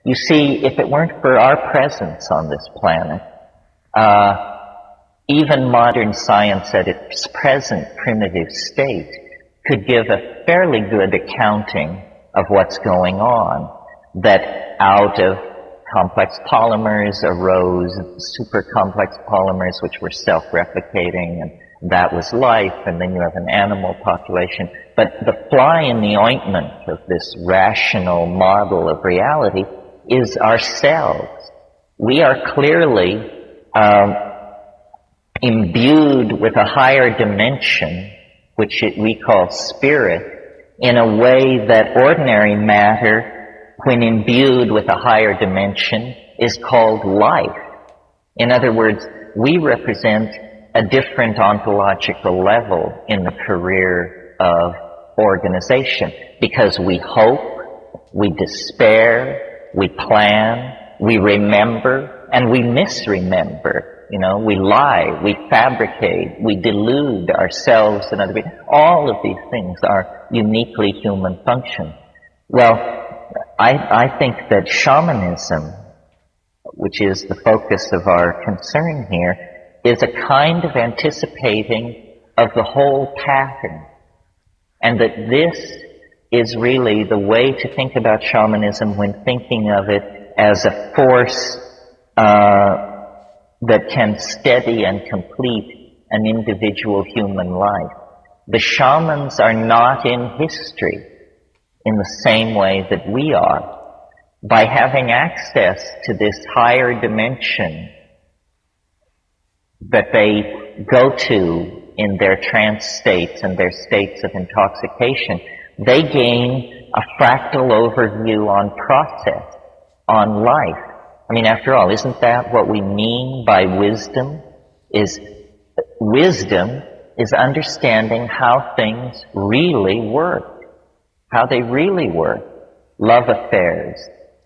You see, if it weren't for our presence on this planet, even modern science at its present primitive state could give a fairly good accounting of what's going on, that out of complex polymers arose super complex polymers which were self-replicating, and that was life, and then you have an animal population. But the fly in the ointment of this rational model of reality is ourselves. We are clearly imbued with a higher dimension, which we call spirit, in a way that ordinary matter, when imbued with a higher dimension, is called life. In other words, we represent a different ontological level in the career of organization, because we hope, we despair, we plan, we remember, and we misremember. We lie, we fabricate, we delude ourselves and other people. All of these things are uniquely human functions. Well, I think that shamanism, which is the focus of our concern here, is a kind of anticipating of the whole pattern. And that this is really the way to think about shamanism when thinking of it as a force that can steady and complete an individual human life. The shamans are not in history in the same way that we are. By having access to this higher dimension that they go to in their trance states and their states of intoxication, they gain a fractal overview on process, on life. I mean, after all, isn't that what we mean by wisdom? Wisdom is understanding how things really work, how they really work. Love affairs,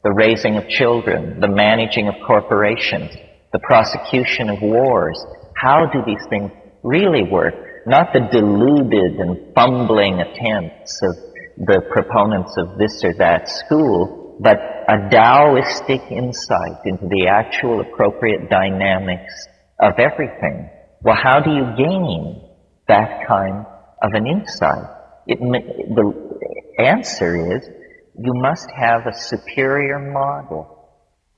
the raising of children, the managing of corporations, the prosecution of wars. How do these things really work? Not the deluded and fumbling attempts of the proponents of this or that school, but a Taoistic insight into the actual appropriate dynamics of everything. Well, how do you gain that kind of an insight? The answer is, you must have a superior model.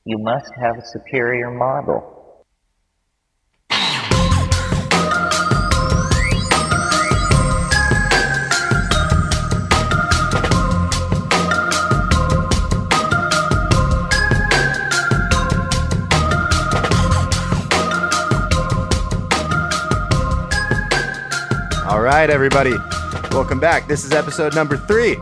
You must have a superior model. All right, everybody. Welcome back. This is episode number 3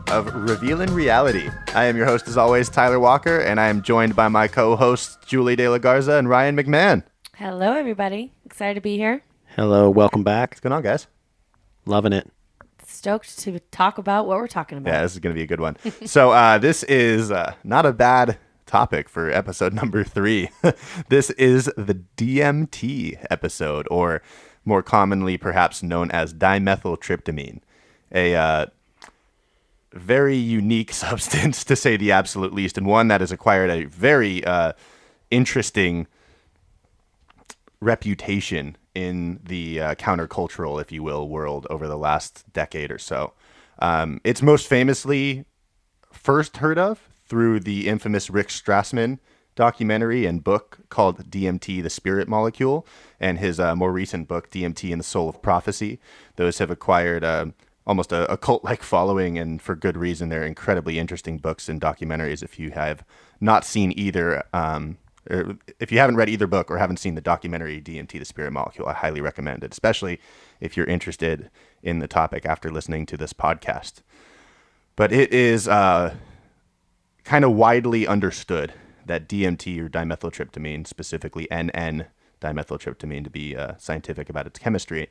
of Revealing Reality. I am your host, as always, Tyler Walker, and I am joined by my co-hosts, Julie delagarza and Ryan McMahon. Hello, everybody. Excited to be here. Hello, welcome back. What's going on, guys? Loving it. Stoked to talk about what we're talking about. Yeah, this is going to be a good one. So this is not a bad topic for episode number 3. This is the DMT episode, or more commonly perhaps known as dimethyltryptamine, a very unique substance, to say the absolute least, and one that has acquired a very interesting reputation in the countercultural, if you will, world over the last decade or so. It's most famously first heard of through the infamous Rick Strassman documentary and book called DMT, the Spirit Molecule, and his more recent book, DMT and the Soul of Prophecy. Those have acquired almost a cult-like following, and for good reason. They're incredibly interesting books and documentaries. If you have not seen either, or if you haven't read either book or haven't seen the documentary DMT, the Spirit Molecule, I highly recommend it, especially if you're interested in the topic after listening to this podcast. But it is kind of widely understood that DMT, or dimethyltryptamine, specifically N,N-dimethyltryptamine to be scientific about its chemistry,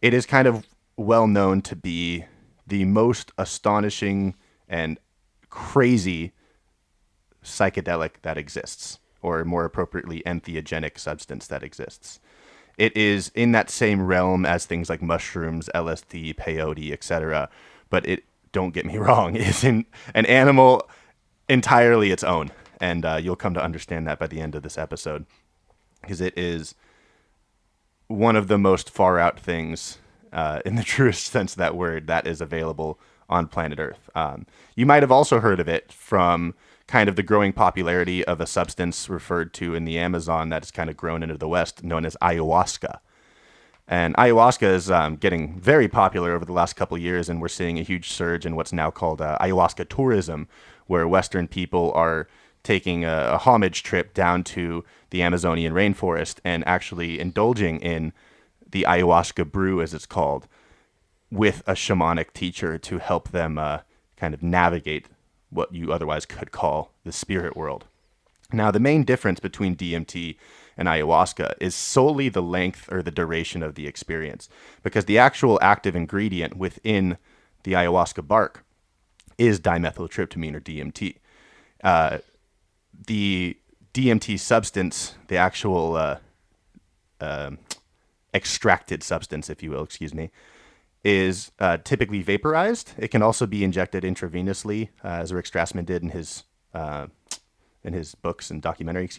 it is kind of well known to be the most astonishing and crazy psychedelic that exists, or more appropriately, entheogenic substance that exists. It is in that same realm as things like mushrooms, LSD, peyote, etc. But it, don't get me wrong, is in an animal entirely its own. And you'll come to understand that by the end of this episode, because it is one of the most far out things, in the truest sense of that word, that is available on planet Earth. You might have also heard of it from kind of the growing popularity of a substance referred to in the Amazon that has kind of grown into the West, known as ayahuasca. And ayahuasca is getting very popular over the last couple of years, and we're seeing a huge surge in what's now called ayahuasca tourism, where Western people are taking a homage trip down to the Amazonian rainforest and actually indulging in the ayahuasca brew, as it's called, with a shamanic teacher to help them kind of navigate what you otherwise could call the spirit world. Now, the main difference between DMT and ayahuasca is solely the length or the duration of the experience, because the actual active ingredient within the ayahuasca bark is dimethyltryptamine, or DMT. The DMT substance, the actual extracted substance, if you will, is typically vaporized. It can also be injected intravenously, as Rick Strassman did in his books and documentary,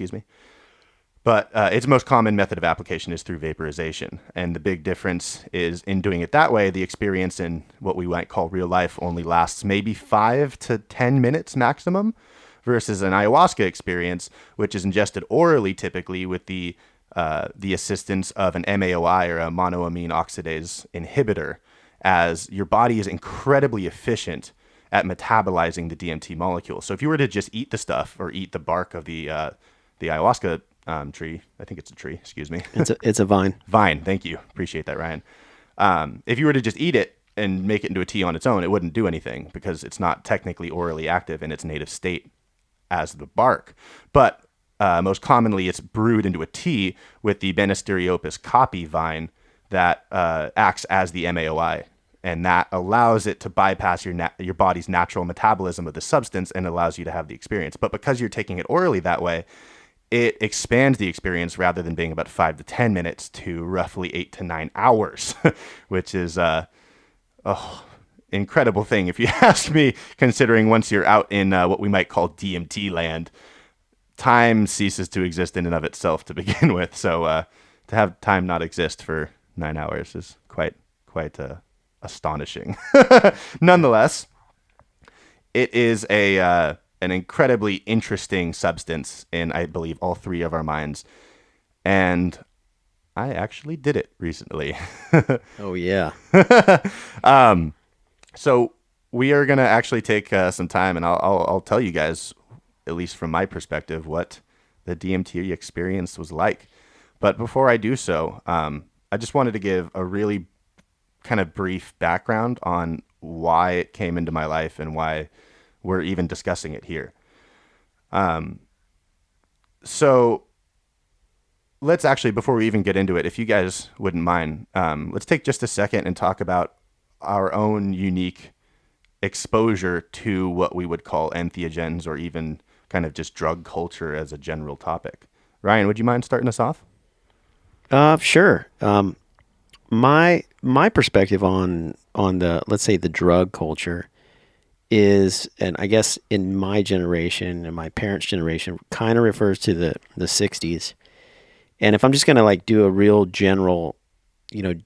But its most common method of application is through vaporization. And the big difference is in doing it that way, the experience in what we might call real life only lasts maybe 5 to 10 minutes maximum, versus an ayahuasca experience, which is ingested orally typically with the assistance of an MAOI, or a monoamine oxidase inhibitor, as your body is incredibly efficient at metabolizing the DMT molecule. So if you were to just eat the stuff, or eat the bark of the ayahuasca tree, I think it's a tree, It's a vine. Vine, thank you. Appreciate that, Ryan. If you were to just eat it and make it into a tea on its own, it wouldn't do anything, because it's not technically orally active in its native state as the bark. But most commonly, it's brewed into a tea with the Banisteriopus caapi vine that acts as the MAOI. And that allows it to bypass your body's natural metabolism of the substance and allows you to have the experience. But because you're taking it orally that way, it expands the experience, rather than being about 5 to 10 minutes to roughly 8 to 9 hours, which is incredible thing, if you ask me, considering once you're out in what we might call DMT land, time ceases to exist in and of itself to begin with. So to have time not exist for 9 hours is quite astonishing. Nonetheless, it is an incredibly interesting substance in, I believe, all three of our minds. And I actually did it recently. Oh, yeah. So we are going to actually take some time, and I'll tell you guys, at least from my perspective, what the DMT experience was like. But before I do so, I just wanted to give a really kind of brief background on why it came into my life and why we're even discussing it here. So let's actually, before we even get into it, if you guys wouldn't mind, let's take just a second and talk about our own unique exposure to what we would call entheogens, or even kind of just drug culture as a general topic. Ryan, would you mind starting us off? Sure. My perspective on the, let's say, the drug culture is, and I guess in my generation and my parents' generation, kind of refers to the 60s. And if I'm just going to like do a real general,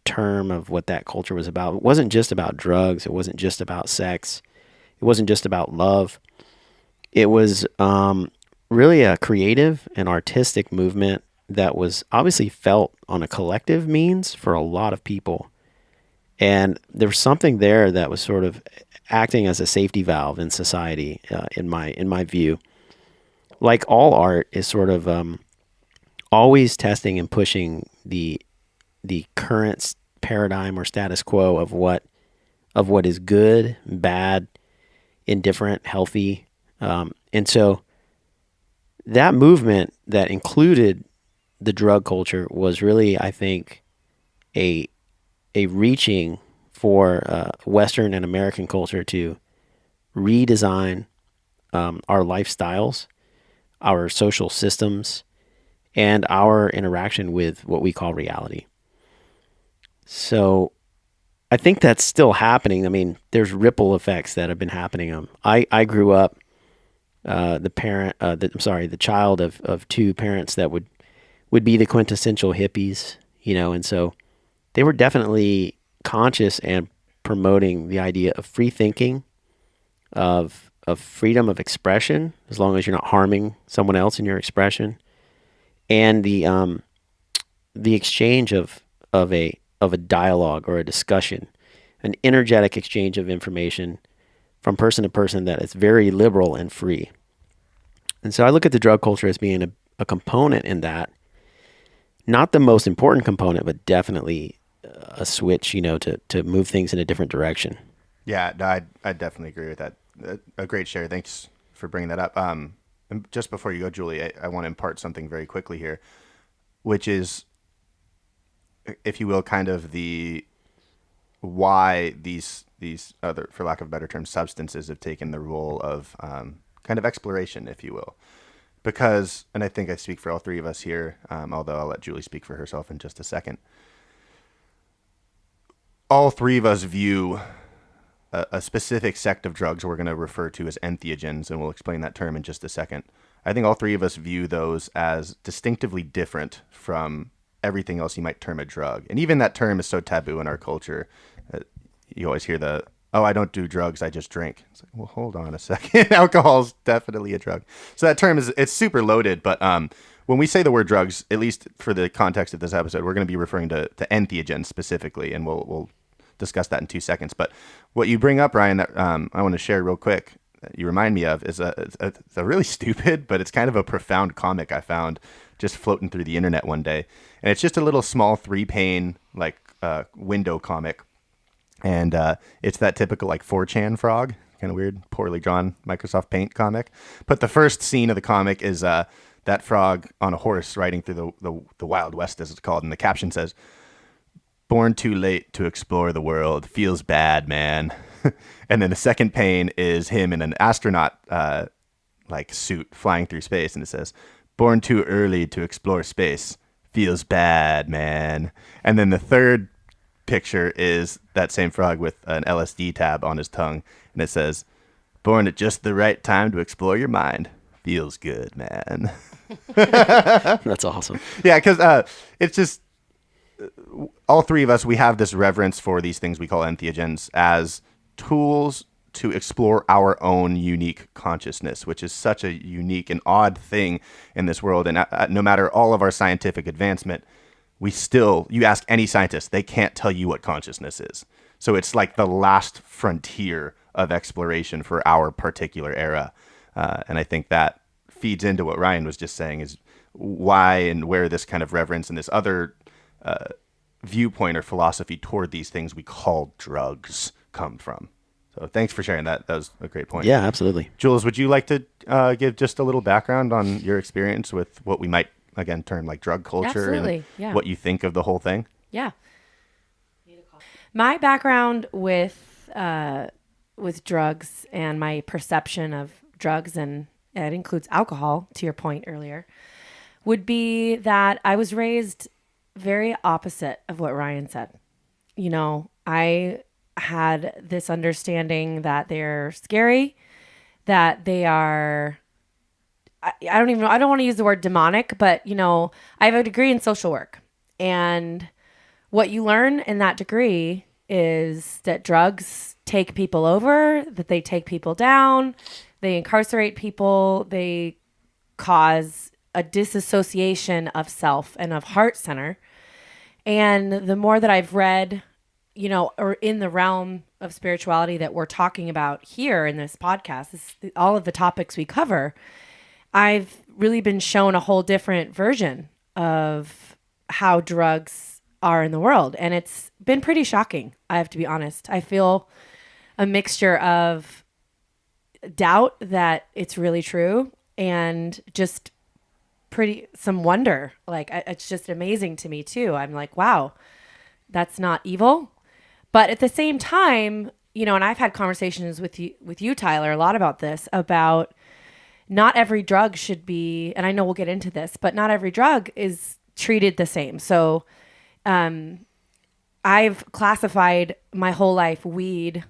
term of what that culture was about, it wasn't just about drugs. It wasn't just about sex. It wasn't just about love. It was really a creative and artistic movement that was obviously felt on a collective means for a lot of people. And there was something there that was sort of acting as a safety valve in society, in my view. Like all art is sort of always testing and pushing the current paradigm or status quo of what is good, bad, indifferent, healthy. And so that movement that included the drug culture was really, I think, a reaching for Western and American culture to redesign our lifestyles, our social systems, and our interaction with what we call reality. So I think that's still happening. I mean, there's ripple effects that have been happening. I grew up the child of two parents that would be the quintessential hippies, and so they were definitely conscious and promoting the idea of free thinking, of freedom of expression, as long as you're not harming someone else in your expression, and the exchange of a dialogue or a discussion, an energetic exchange of information from person to person that is very liberal and free. And so I look at the drug culture as being a component in that, not the most important component, but definitely a switch, to move things in a different direction. Yeah, no, I definitely agree with that. A great share. Thanks for bringing that up. And just before you go, Julie, I want to impart something very quickly here, which is, if you will, kind of the why these other, for lack of a better term, substances have taken the role of kind of exploration, if you will. Because, and I think I speak for all three of us here, although I'll let Julie speak for herself in just a second. All three of us view a specific sect of drugs we're going to refer to as entheogens, and we'll explain that term in just a second. I think all three of us view those as distinctively different from everything else you might term a drug. And even that term is so taboo in our culture. You always hear I don't do drugs, I just drink. It's like, well, hold on a second. Alcohol is definitely a drug. So that term it's super loaded, but when we say the word drugs, at least for the context of this episode, we're going to be referring to entheogens specifically, and we'll discuss that in 2 seconds. But what you bring up, Ryan, that I want to share real quick, that you remind me of, is it's a really stupid, but it's kind of a profound comic I found just floating through the internet one day. And it's just a little small 3-pane window comic. And it's that typical 4chan frog, kind of weird, poorly drawn Microsoft Paint comic. But the first scene of the comic is that frog on a horse riding through the Wild West, as it's called. And the caption says, "Born too late to explore the world. Feels bad, man." And then the second pane is him in an astronaut suit flying through space. And it says, "Born too early to explore space. Feels bad, man." And then the third picture is that same frog with an LSD tab on his tongue. And it says, "Born at just the right time to explore your mind. Feels good, man." That's awesome. Yeah, because it's just, all three of us, we have this reverence for these things we call entheogens as tools to explore our own unique consciousness, which is such a unique and odd thing in this world. And no matter all of our scientific advancement, you ask any scientist, they can't tell you what consciousness is. So it's like the last frontier of exploration for our particular era. And I think that feeds into what Ryan was just saying, is why and where this kind of reverence and this other viewpoint or philosophy toward these things we call drugs come from. So thanks for sharing that. That was a great point. Yeah, absolutely. Jules, would you like to give just a little background on your experience with what we might, again, term drug culture? Absolutely, yeah. What you think of the whole thing? Yeah. My background with drugs and my perception of drugs, and it includes alcohol, to your point earlier, would be that I was raised very opposite of what Ryan said. I had this understanding that they're scary, that they are, I don't want to use the word demonic, but I have a degree in social work, and what you learn in that degree is that drugs take people over, that they take people down, they incarcerate people, they cause a disassociation of self and of heart center. And the more that I've read, or in the realm of spirituality that we're talking about here in this podcast, all of the topics we cover, I've really been shown a whole different version of how drugs are in the world. And it's been pretty shocking, I have to be honest. I feel a mixture of doubt that it's really true and just some wonder. It's just amazing to me too. I'm like, wow, that's not evil. But at the same time, and I've had conversations with you, Tyler, a lot about this, about not every drug should be, and I know we'll get into this, but not every drug is treated the same. So I've classified my whole life weed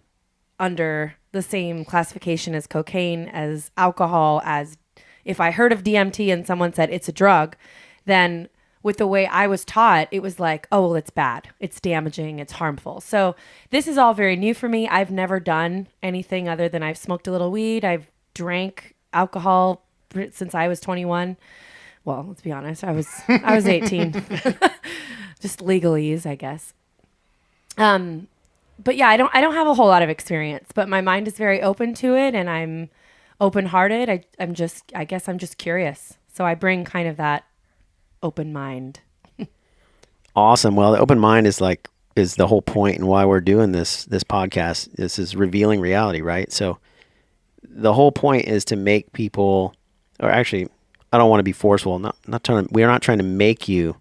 under the same classification as cocaine, as alcohol, as if I heard of DMT and someone said it's a drug, then with the way I was taught, it was like, oh, well, it's bad. It's damaging. It's harmful. So this is all very new for me. I've never done anything other than I've smoked a little weed. I've drank alcohol since I was 21. Well, let's be honest. I was 18. Just legalese, I guess. But yeah, I don't have a whole lot of experience, but my mind is very open to it, and I'm open-hearted. I guess I'm just curious. So I bring kind of that open mind. Awesome. Well, the open mind is the whole point and why we're doing this podcast. This is revealing reality, right? So the whole point is to make people, or actually, I don't want to be forceful. We're not trying to make you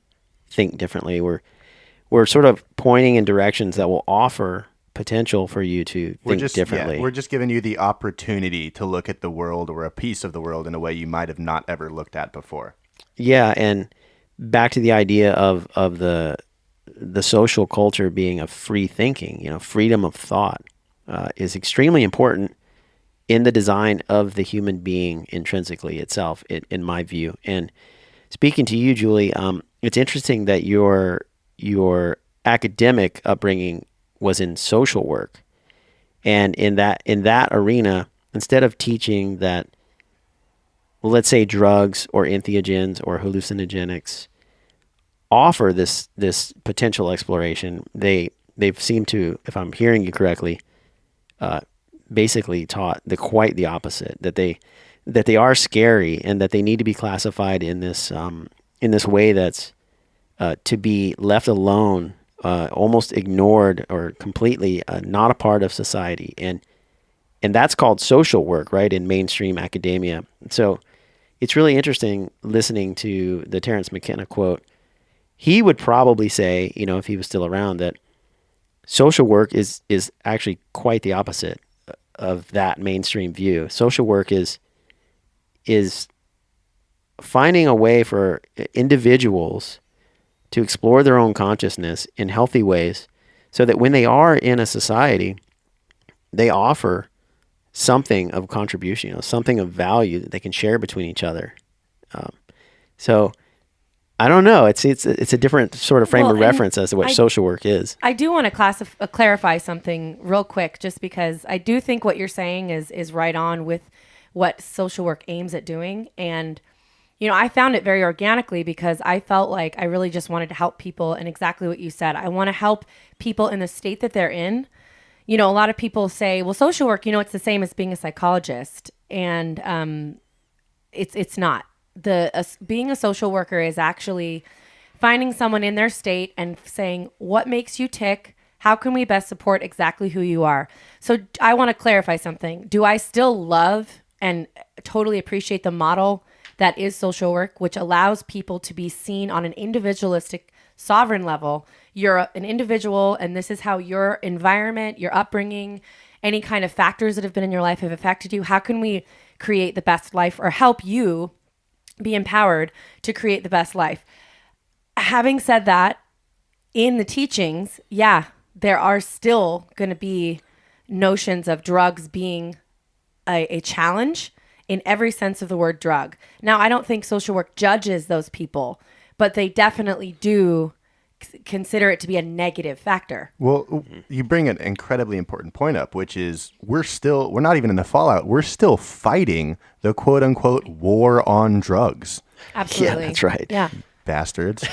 think differently. We're sort of pointing in directions that will offer potential for you to think differently. Yeah, we're just giving you the opportunity to look at the world or a piece of the world in a way you might have not ever looked at before. Yeah, and back to the idea of the social culture being of free thinking, freedom of thought is extremely important in the design of the human being intrinsically itself, in my view. And speaking to you, Julie, it's interesting that your academic upbringing was in social work, and in that arena, instead of teaching that, well, let's say drugs or entheogens or hallucinogenics offer this potential exploration, they've seemed to, if I'm hearing you correctly, basically taught quite the opposite, that they are scary and that they need to be classified in this way that's to be left alone, almost ignored or completely not a part of society, and that's called social work, right, in mainstream academia. So it's really interesting listening to the Terence McKenna quote. He would probably say, if he was still around, that social work is actually quite the opposite of that mainstream view. Social work is finding a way for individuals to explore their own consciousness in healthy ways so that when they are in a society, they offer something of contribution, something of value that they can share between each other. So I don't know. It's a different sort of frame of reference as to what social work is. I do want to clarify something real quick, just because I do think what you're saying is right on with what social work aims at doing. And, I found it very organically because I felt like I really just wanted to help people, and exactly what you said. I want to help people in the state that they're in. A lot of people say, well, social work, it's the same as being a psychologist. And it's not. Being a social worker is actually finding someone in their state and saying, what makes you tick? How can we best support exactly who you are? So I want to clarify something. Do I still love and totally appreciate the model that is social work, which allows people to be seen on an individualistic, sovereign level? You're an individual, and this is how your environment, your upbringing, any kind of factors that have been in your life have affected you. How can we create the best life, or help you be empowered to create the best life? Having said that, in the teachings, there are still going to be notions of drugs being a challenge in every sense of the word drug. Now, I don't think social work judges those people, but they definitely do consider it to be a negative factor. Well, you bring an incredibly important point up, which is we're not even in the fallout. We're still fighting the quote unquote war on drugs. Absolutely. Yeah, that's right. Yeah. Bastards.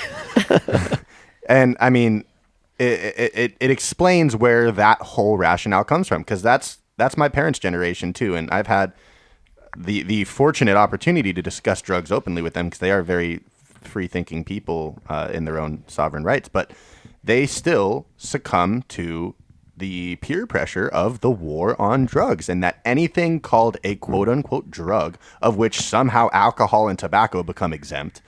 And I mean, it explains where that whole rationale comes from, because that's my parents' generation too. And I've had the fortunate opportunity to discuss drugs openly with them, because they are very free-thinking people in their own sovereign rights, but they still succumb to the peer pressure of the war on drugs, and that anything called a quote-unquote drug, of which somehow alcohol and tobacco become exempt,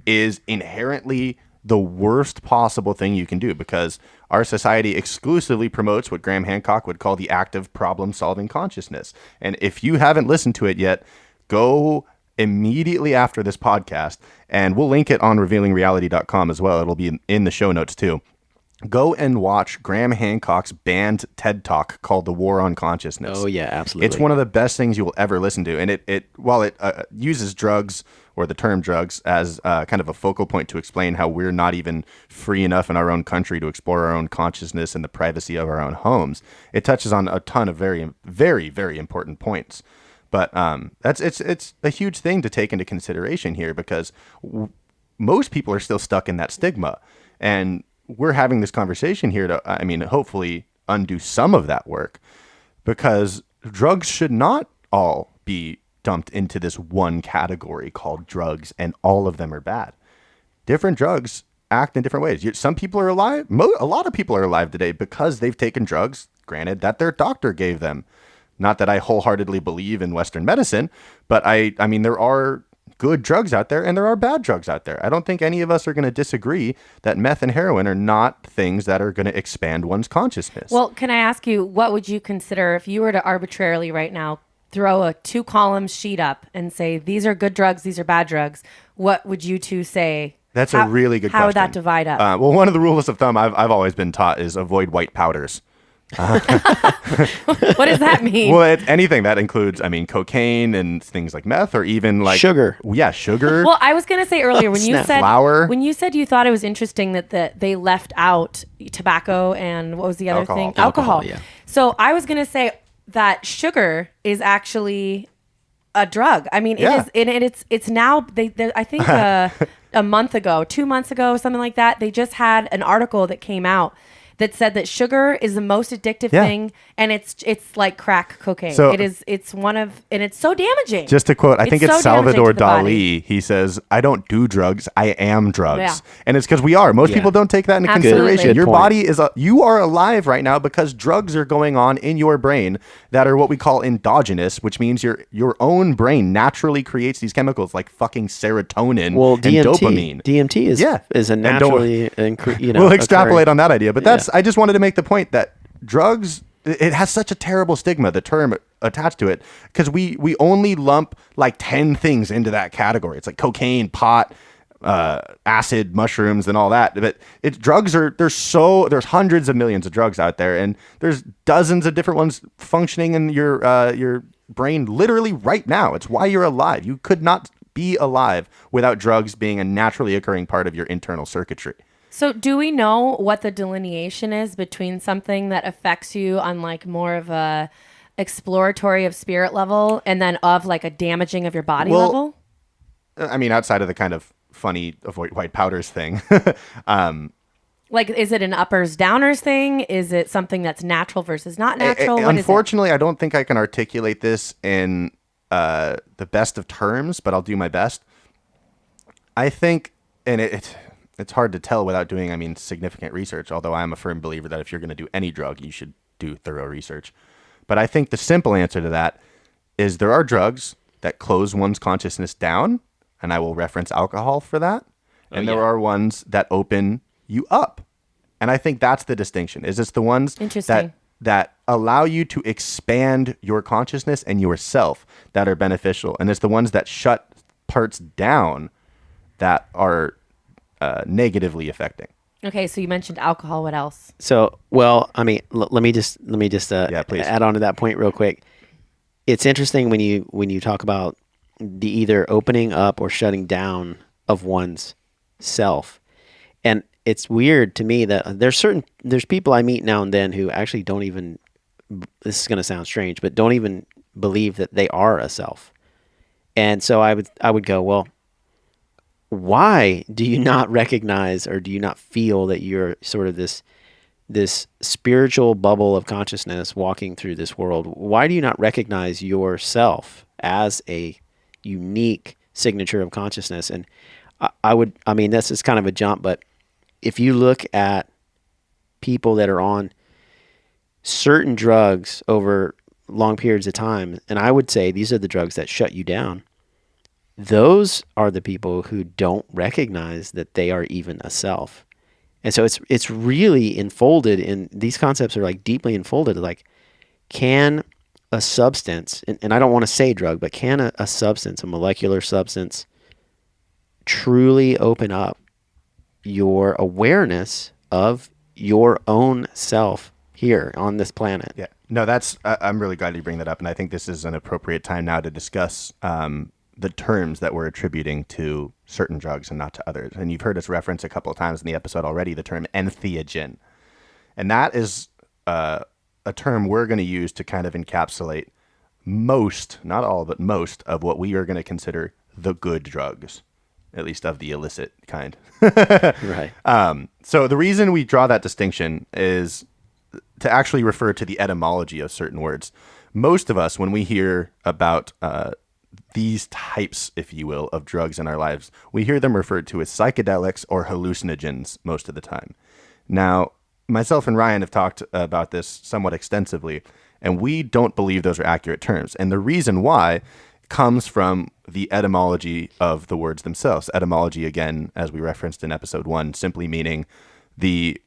is inherently the worst possible thing you can do, because our society exclusively promotes what Graham Hancock would call the active problem-solving consciousness. And if you haven't listened to it yet, go immediately after this podcast, and we'll link it on revealingreality.com as well. It'll be in the show notes too. Go and watch Graham Hancock's banned TED Talk called The War on Consciousness. Oh, yeah, absolutely. It's one of the best things you will ever listen to. And while it uses drugs, or the term drugs, as kind of a focal point to explain how we're not even free enough in our own country to explore our own consciousness in the privacy of our own homes, it touches on a ton of very, very, very important points. But it's a huge thing to take into consideration here, because most people are still stuck in that stigma. And we're having this conversation here to, hopefully undo some of that work, because drugs should not all be dumped into this one category called drugs, and all of them are bad. Different drugs act in different ways. Some people are alive. A lot of people are alive today because they've taken drugs, granted, that their doctor gave them. Not that I wholeheartedly believe in Western medicine, but I mean, there are good drugs out there and there are bad drugs out there. I don't think any of us are going to disagree that meth and heroin are not things that are going to expand one's consciousness. Well, can I ask you, what would you consider if you were to arbitrarily right now throw a 2-column sheet up and say, these are good drugs, these are bad drugs? What would you two say? That's a really good question. How would that divide up? Well, one of the rules of thumb I've always been taught is avoid white powders. What does that mean? Well, anything that includes, cocaine and things like meth, or even like sugar. Yeah, sugar. Well, I was going to say earlier when you said flour. When you said you thought it was interesting that they left out tobacco and what was the other thing? Alcohol. Yeah. So I was going to say that sugar is actually a drug. I mean, Yeah. it is. It's now. I think a month ago, 2 months ago, something like that. They just had an article that came out that said that sugar is the most addictive thing, and it's like crack cocaine. So- It's one of, and it's so damaging. Just to quote, I think it's so damaging Salvador to the body. Dali. He says, "I don't do drugs, I am drugs." Yeah. And it's because we are. Most Yeah. people don't take that into Absolutely. consideration. Good Your point. body you are alive right now because drugs are going on in your brain that are what we call endogenous, which means your own brain naturally creates these chemicals like fucking serotonin Well, and DMT. dopamine. DMT is a And naturally, we'll extrapolate on that idea, but Yeah. I just wanted to make the point that drugs, it has such a terrible stigma, the term attached to it, because we only lump like 10 things into that category. It's like cocaine, pot, acid, mushrooms, and all that. But there's hundreds of millions of drugs out there, and there's dozens of different ones functioning in your brain literally right now. It's why you're alive. You could not be alive without drugs being a naturally occurring part of your internal circuitry. So do we know what the delineation is between something that affects you on like more of a exploratory of spirit level and then of like a damaging of your body level? Outside of the kind of funny avoid white powders thing. Like, is it an uppers downers thing? Is it something that's natural versus not natural? What is it? Unfortunately, I don't think I can articulate this in the best of terms, but I'll do my best. I think, and it's hard to tell without doing, significant research, although I'm a firm believer that if you're going to do any drug, you should do thorough research. But I think the simple answer to that is there are drugs that close one's consciousness down, and I will reference alcohol for that. And there are ones that open you up. And I think that's the distinction, is it's the ones that allow you to expand your consciousness and yourself that are beneficial. And it's the ones that shut parts down that are negatively affecting. Okay, so you mentioned alcohol. What else? So, well, let me just please. add on to that point real quick. It's interesting when you talk about the either opening up or shutting down of one's self. And it's weird to me that there's people I meet now and then who actually don't even, this is going to sound strange, but don't even believe that they are a self. And so I would go, well, why do you not recognize or do you not feel that you're sort of this spiritual bubble of consciousness walking through this world? Why do you not recognize yourself as a unique signature of consciousness? And this is kind of a jump, but if you look at people that are on certain drugs over long periods of time, and I would say these are the drugs that shut you down, those are the people who don't recognize that they are even a self. And so it's really enfolded in, these concepts are like deeply enfolded, like, can a substance, and I don't want to say drug, but can a substance, a molecular substance, truly open up your awareness of your own self here on this planet. Yeah. No, I'm really glad you bring that up. And I think this is an appropriate time now to discuss the terms that we're attributing to certain drugs and not to others. And you've heard us reference a couple of times in the episode already the term entheogen. And that is a term we're going to use to kind of encapsulate most, not all, but most of what we are going to consider the good drugs, at least of the illicit kind. Right. So the reason we draw that distinction is to actually refer to the etymology of certain words. Most of us, when we hear about these types, if you will, of drugs in our lives, we hear them referred to as psychedelics or hallucinogens most of the time. Now, myself and Ryan have talked about this somewhat extensively, and we don't believe those are accurate terms. And the reason why comes from the etymology of the words themselves. Etymology, again, as we referenced in episode 1, simply meaning the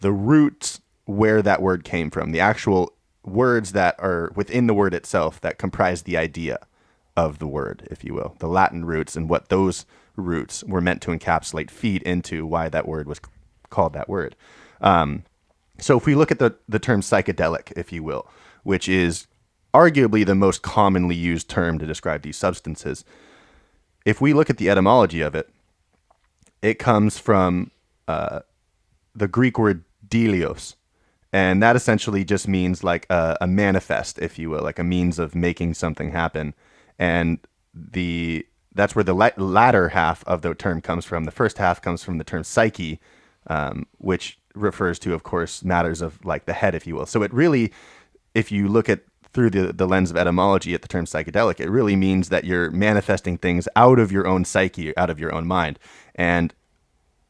roots where that word came from, the actual words that are within the word itself that comprise the idea of the word, if you will, the Latin roots and what those roots were meant to encapsulate, feed into why that word was called that word. So if we look at the term psychedelic, if you will, which is arguably the most commonly used term to describe these substances, if we look at the etymology of it, it comes from the Greek word delios, and that essentially just means like a manifest, if you will, like a means of making something happen. And that's where the latter half of the term comes from. The first half comes from the term psyche, which refers to, of course, matters of like the head, if you will. So it really, if you look at through the lens of etymology at the term psychedelic, it really means that you're manifesting things out of your own psyche, out of your own mind. And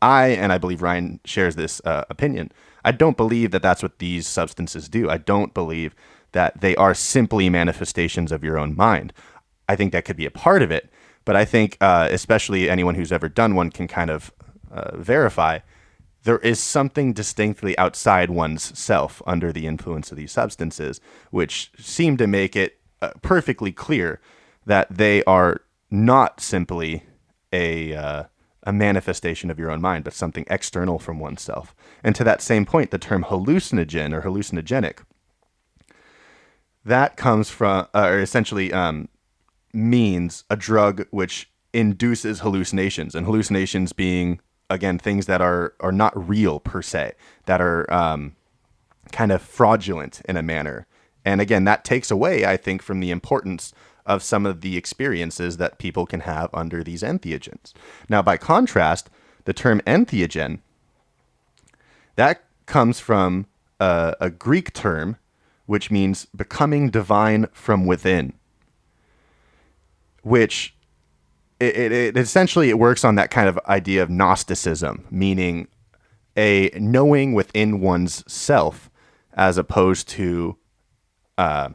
I believe Ryan shares this opinion. I don't believe that that's what these substances do. I don't believe that they are simply manifestations of your own mind. I think that could be a part of it, but I think especially anyone who's ever done one can kind of verify there is something distinctly outside one's self under the influence of these substances, which seem to make it perfectly clear that they are not simply a manifestation of your own mind, but something external from oneself. And to that same point, the term hallucinogen or hallucinogenic, that comes from, or essentially means a drug which induces hallucinations, and hallucinations being, again, things that are not real per se, that are kind of fraudulent in a manner. And again, that takes away, I think, from the importance of some of the experiences that people can have under these entheogens. Now, by contrast, the term entheogen, that comes from a Greek term, which means becoming divine from within, which it essentially it works on that kind of idea of Gnosticism, meaning a knowing within one's self, as opposed to, how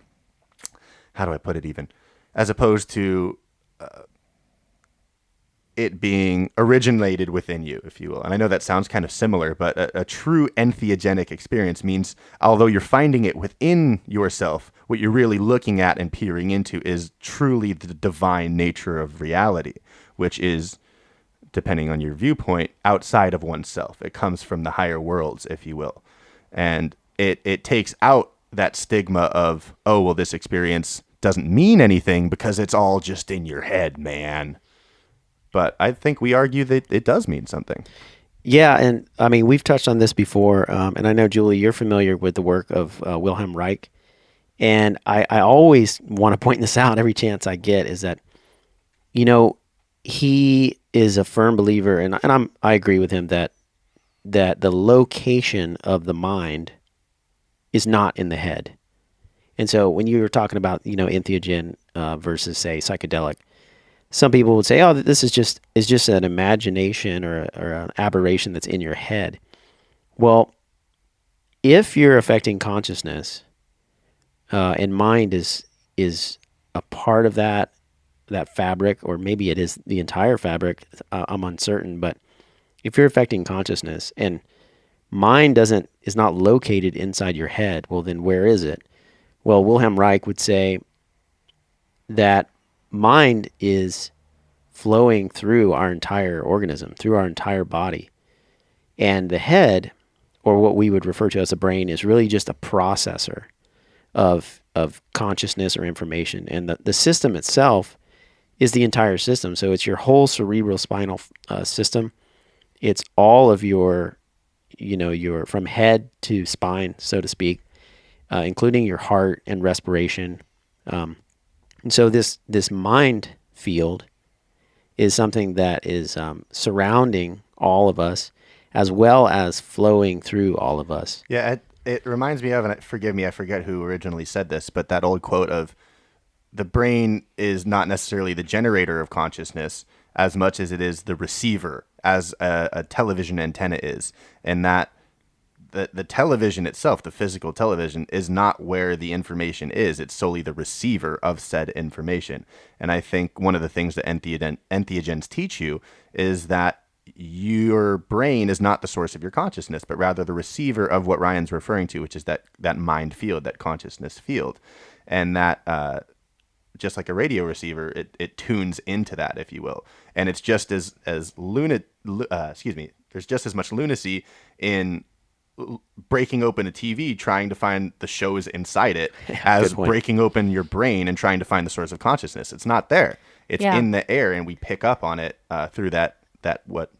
do I put it even? As opposed to it being originated within you, if you will. And I know that sounds kind of similar, but a true entheogenic experience means, although you're finding it within yourself, what you're really looking at and peering into is truly the divine nature of reality, which is, depending on your viewpoint, outside of oneself. It comes from the higher worlds, if you will. And it takes out that stigma of, oh, well, this experience doesn't mean anything because it's all just in your head, man. But I think we argue that it does mean something. Yeah, and I mean, we've touched on this before, and I know, Julie, you're familiar with the work of Wilhelm Reich. And I always want to point this out every chance I get, is that, you know, he is a firm believer, and I agree with him that the location of the mind is not in the head. And so when you were talking about, you know, entheogen versus, say, psychedelic, some people would say, oh, this is just an imagination or an aberration that's in your head. Well, if you're affecting consciousness, and mind is a part of that fabric, or maybe it is the entire fabric, I'm uncertain, but if you're affecting consciousness and mind is not located inside your head, well, then where is it? Well, Wilhelm Reich would say that mind is flowing through our entire organism, through our entire body. And the head, or what we would refer to as the brain, is really just a processor of consciousness or information. And the system itself is the entire system. So it's your whole cerebral spinal system. It's all of your from head to spine, so to speak, including your heart and respiration. And so this mind field is something that is surrounding all of us, as well as flowing through all of us. Yeah, it reminds me of, and forgive me, I forget who originally said this, but that old quote of, the brain is not necessarily the generator of consciousness as much as it is the receiver, as a television antenna is. And that the television itself, the physical television, is not where the information is. It's solely the receiver of said information. And I think one of the things that entheogens teach you is that your brain is not the source of your consciousness, but rather the receiver of what Ryan's referring to, which is that mind field, that consciousness field. And that just like a radio receiver, it tunes into that, if you will. And it's just there's just as much lunacy in breaking open a TV trying to find the shows inside it as breaking open your brain and trying to find the source of consciousness. It's not there. It's in the air, and we pick up on it through that what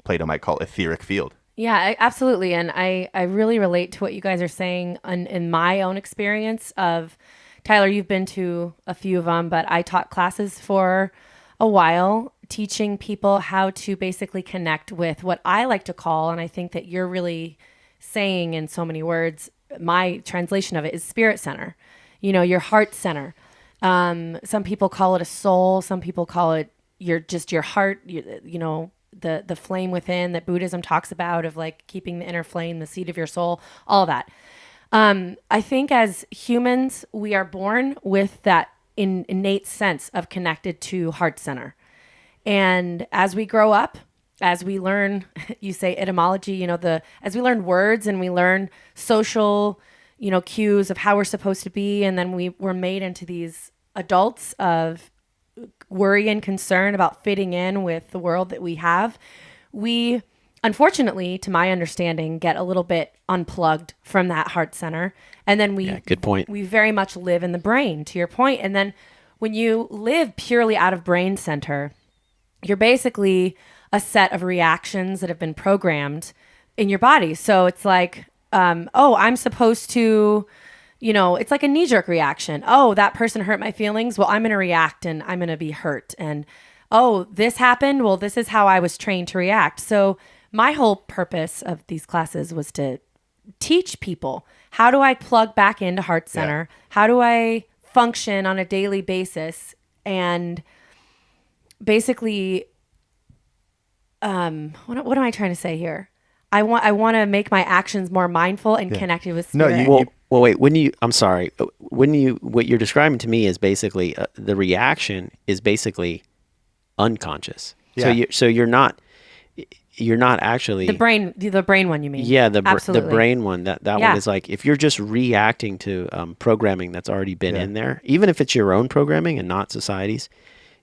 Plato might call etheric field. Yeah, absolutely. And I really relate to what you guys are saying in my own experience of, Tyler, you've been to a few of them, but I taught classes for a while, teaching people how to basically connect with what I like to call, and I think that you're really saying in so many words, my translation of it is spirit center, your heart center. Some people call it a soul. Some people call it your heart, the flame within that Buddhism talks about, of like keeping the inner flame, the seat of your soul, all that. I think as humans, we are born with that innate sense of connected to heart center. And as we grow up, as we learn, you say etymology, as we learn words and we learn social, cues of how we're supposed to be, and then we're made into these adults of worry and concern about fitting in with the world that we have, we, unfortunately, to my understanding, get a little bit unplugged from that heart center. And then good point. We very much live in the brain, to your point. And then when you live purely out of brain center, you're basically a set of reactions that have been programmed in your body. So it's like, I'm supposed to, it's like a knee-jerk reaction. Oh, that person hurt my feelings. Well, I'm going to react and I'm going to be hurt. And, oh, this happened. Well, this is how I was trained to react. So my whole purpose of these classes was to teach people, how do I plug back into heart center? Yeah. How do I function on a daily basis? And basically, what am I trying to say here? I want to make my actions more mindful and connected with spirit. No, well, wait. I'm sorry. What you're describing to me is basically the reaction is basically unconscious. Yeah. So you're not actually the brain one. You mean? Yeah, the brain one. That one is like, if you're just reacting to programming that's already been in there, even if it's your own programming and not society's.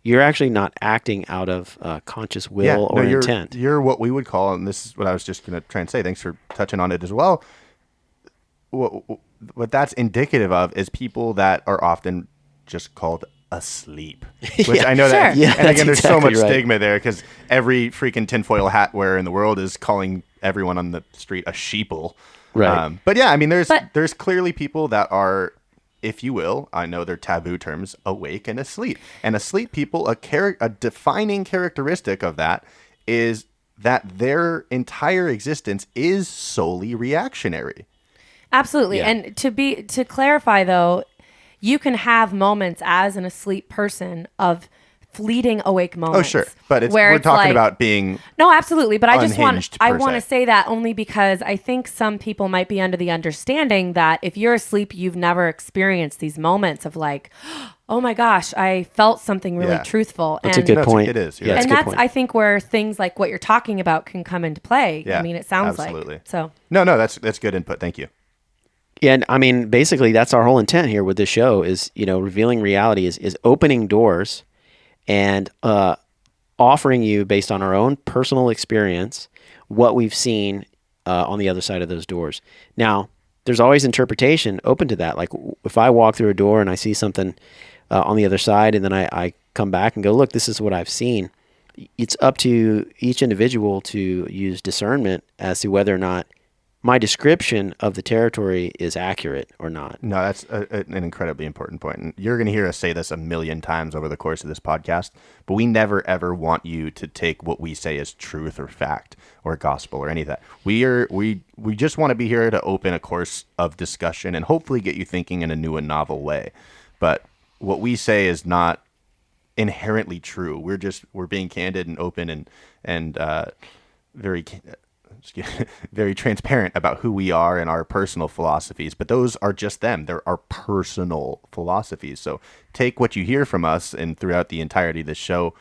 You're actually not acting out of conscious will or intent. You're what we would call, and this is what I was just going to try and say, thanks for touching on it as well. What that's indicative of is people that are often just called asleep. Which I know that, and again, there's so much stigma there, because every freaking tinfoil hat wearer in the world is calling everyone on the street a sheeple. Right. But yeah, I mean, there's clearly people that are, if you will, I know they're taboo terms, awake and asleep. And asleep people, a defining characteristic of that is that their entire existence is solely reactionary. Absolutely. Yeah. And to clarify though, you can have moments as an asleep person of fleeting awake moments. Oh, sure. But we're talking about being No, absolutely. But I want to say say that only because I think some people might be under the understanding that if you're asleep, you've never experienced these moments of like, oh my gosh, I felt something really truthful. That's a good point. It is. Yeah, and that's, I think, where things like what you're talking about can come into play. Yeah, I mean, it sounds absolutely. like. So. No, that's good input. Thank you. Yeah, and I mean, basically, that's our whole intent here with this show is, revealing reality is opening doors and offering you, based on our own personal experience, what we've seen on the other side of those doors. Now, there's always interpretation open to that. Like if I walk through a door and I see something on the other side, and then I come back and go, look, this is what I've seen. It's up to each individual to use discernment as to whether or not my description of the territory is accurate or not. No, that's an incredibly important point. And you're going to hear us say this a million times over the course of this podcast, but we never, ever want you to take what we say as truth or fact or gospel or any of that. We just want to be here to open a course of discussion and hopefully get you thinking in a new and novel way. But what we say is not inherently true. We're being candid and open and very transparent about who we are and our personal philosophies, but those are just them. They're our personal philosophies. So take what you hear from us and throughout the entirety of the show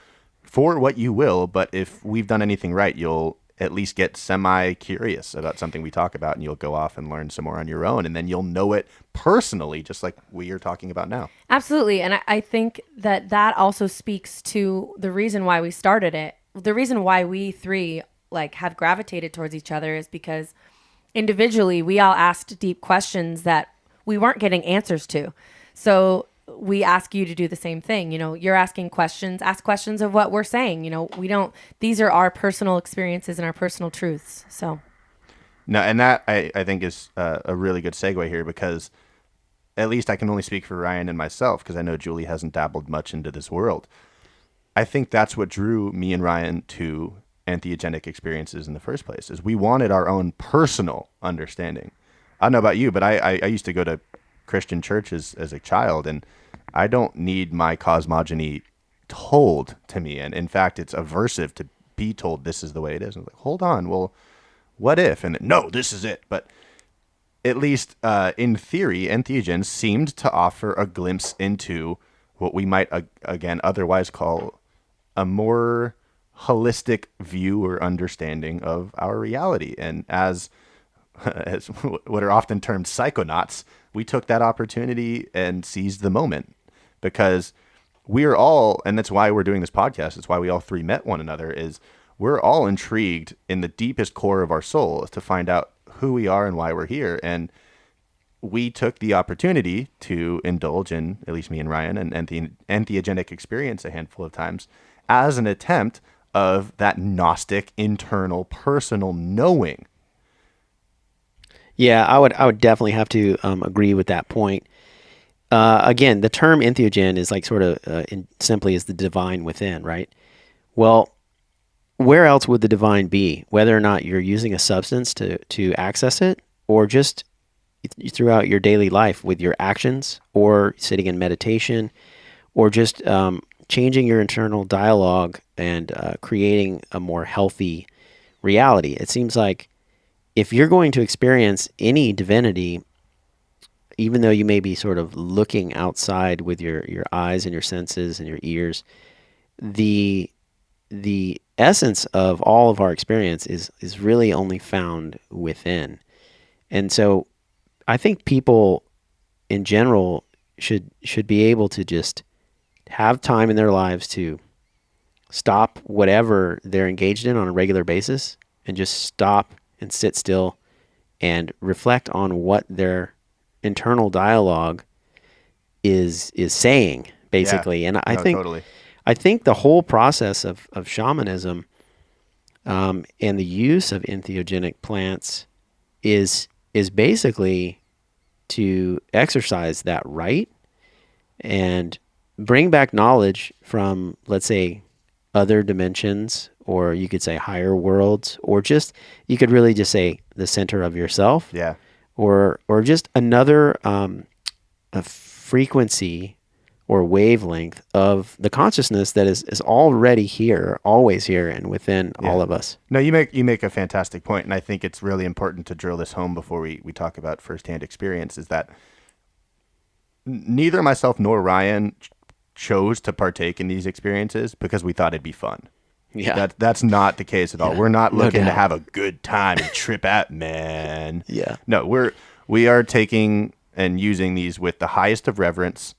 for what you will, but if we've done anything right, you'll at least get semi-curious about something we talk about, and you'll go off and learn some more on your own, and then you'll know it personally, just like we are talking about now. Absolutely. And I think that also speaks to the reason why we started it. The reason why we three have gravitated towards each other is because individually we all asked deep questions that we weren't getting answers to. So we ask you to do the same thing. You're asking questions, ask questions of what we're saying. These are our personal experiences and our personal truths. So. No, and that I think is a really good segue here, because at least I can only speak for Ryan and myself, because I know Julie hasn't dabbled much into this world. I think that's what drew me and Ryan to entheogenic experiences in the first place, is we wanted our own personal understanding. I don't know about you, but I used to go to Christian churches as a child, and I don't need my cosmogony told to me. And in fact, it's aversive to be told this is the way it is. I'm like, hold on, well, what if? And no, this is it. But at least in theory, entheogens seemed to offer a glimpse into what we might, again, otherwise call a more holistic view or understanding of our reality. And as what are often termed psychonauts, we took that opportunity and seized the moment, because we're all, and that's why we're doing this podcast, it's why we all three met one another, is we're all intrigued in the deepest core of our soul to find out who we are and why we're here. And we took the opportunity to indulge in, at least me and Ryan, an entheogenic experience a handful of times as an attempt of that Gnostic internal personal knowing. Yeah, I would definitely have to agree with that point. Again, the term entheogen is sort of simply is the divine within, right? Well, where else would the divine be? Whether or not you're using a substance to access it, or just throughout your daily life with your actions, or sitting in meditation, or just changing your internal dialogue and creating a more healthy reality. It seems like if you're going to experience any divinity, even though you may be sort of looking outside with your eyes and your senses and your ears, the essence of all of our experience is really only found within. And so I think people in general should be able to just have time in their lives to stop whatever they're engaged in on a regular basis and just stop and sit still and reflect on what their internal dialogue is saying, basically. Yeah. And I No, think totally. I think the whole process of shamanism and the use of entheogenic plants is basically to exercise that right and bring back knowledge from, let's say, other dimensions, or you could say higher worlds, or just, you could really just say the center of yourself. Yeah. Or just another a frequency or wavelength of the consciousness that is already here, always here, and within all of us. No, you make a fantastic point, and I think it's really important to drill this home before we talk about firsthand experience, is that neither myself nor Ryan chose to partake in these experiences because we thought it'd be fun. Yeah. That's not the case at all. Yeah, We're not looking to doubt. have a good time and trip out, man. Yeah. No, we are taking and using these with the highest of reverence,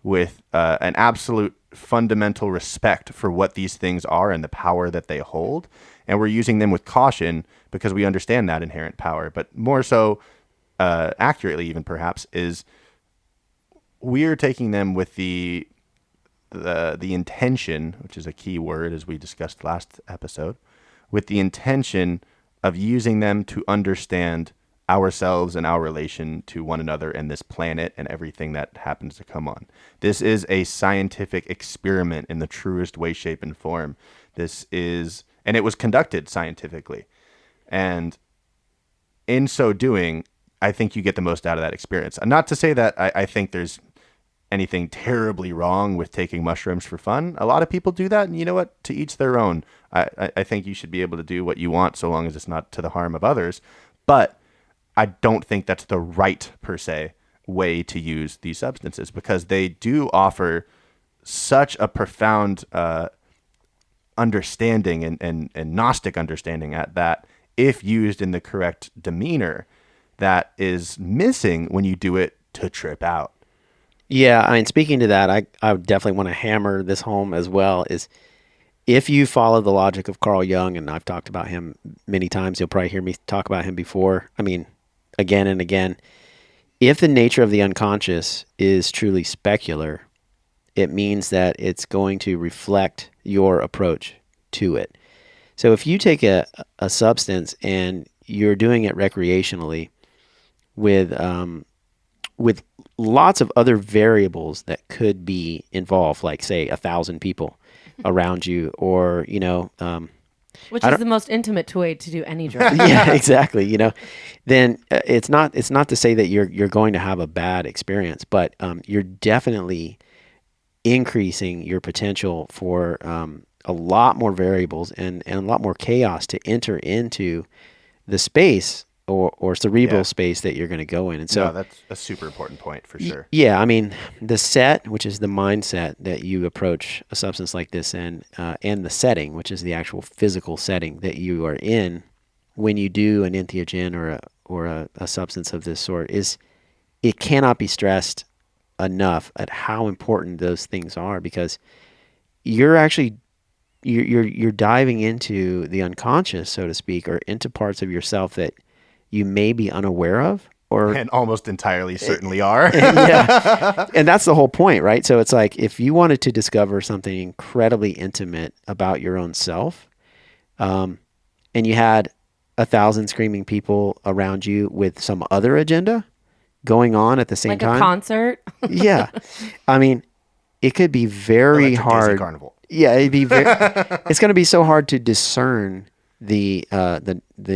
with an absolute fundamental respect for what these things are and the power that they hold. And we're using them with caution because we understand that inherent power. But more so, accurately even perhaps, is we're taking them with the intention, which is a key word as we discussed last episode, with the intention of using them to understand ourselves and our relation to one another and this planet and everything that happens to come on. This is a scientific experiment in the truest way, shape, and form. And it was conducted scientifically. And in so doing, I think you get the most out of that experience. Not to say that I think there's anything terribly wrong with taking mushrooms for fun. A lot of people do that, and you know what? To each their own. I think you should be able to do what you want so long as it's not to the harm of others. But I don't think that's the right, per se, way to use these substances, because they do offer such a profound understanding and Gnostic understanding at that, if used in the correct demeanor, that is missing when you do it to trip out. Yeah, I mean, speaking to that, I would definitely want to hammer this home as well, is if you follow the logic of Carl Jung, and I've talked about him many times, you'll probably hear me talk about him before, I mean, again and again, if the nature of the unconscious is truly specular, it means that it's going to reflect your approach to it. So if you take a substance and you're doing it recreationally with lots of other variables that could be involved, like say 1,000 people around you, or which is the most intimate way to do any drug. yeah, exactly. Then it's not to say that you're going to have a bad experience, but you're definitely increasing your potential for a lot more variables and a lot more chaos to enter into the space or cerebral space that you're going to go in. And so that's a super important point for sure. Yeah, I mean, the set, which is the mindset that you approach a substance like this in, and the setting, which is the actual physical setting that you are in when you do an entheogen or a substance of this sort, it cannot be stressed enough at how important those things are, because you're actually you're diving into the unconscious, so to speak, or into parts of yourself that you may be unaware of, and almost entirely certainly are. Yeah. And that's the whole point, right? So it's like, if you wanted to discover something incredibly intimate about your own self, and you had 1,000 screaming people around you with some other agenda going on at the same time. Like a concert? Yeah. I mean, it could be very Electric hard. Disney Carnival. Yeah, it'd be it's going to be so hard to discern the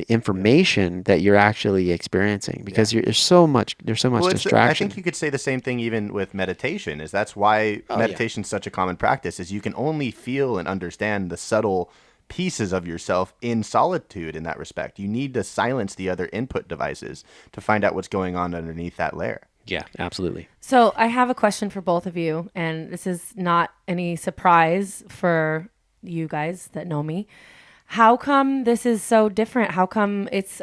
information that you're actually experiencing, because there's so much distraction. I think you could say the same thing even with meditation. That's why meditation is such a common practice, is you can only feel and understand the subtle pieces of yourself in solitude. In that respect, you need to silence the other input devices to find out what's going on underneath that layer. Yeah, absolutely. So I have a question for both of you, and this is not any surprise for you guys that know me. How come this is so different? How come it's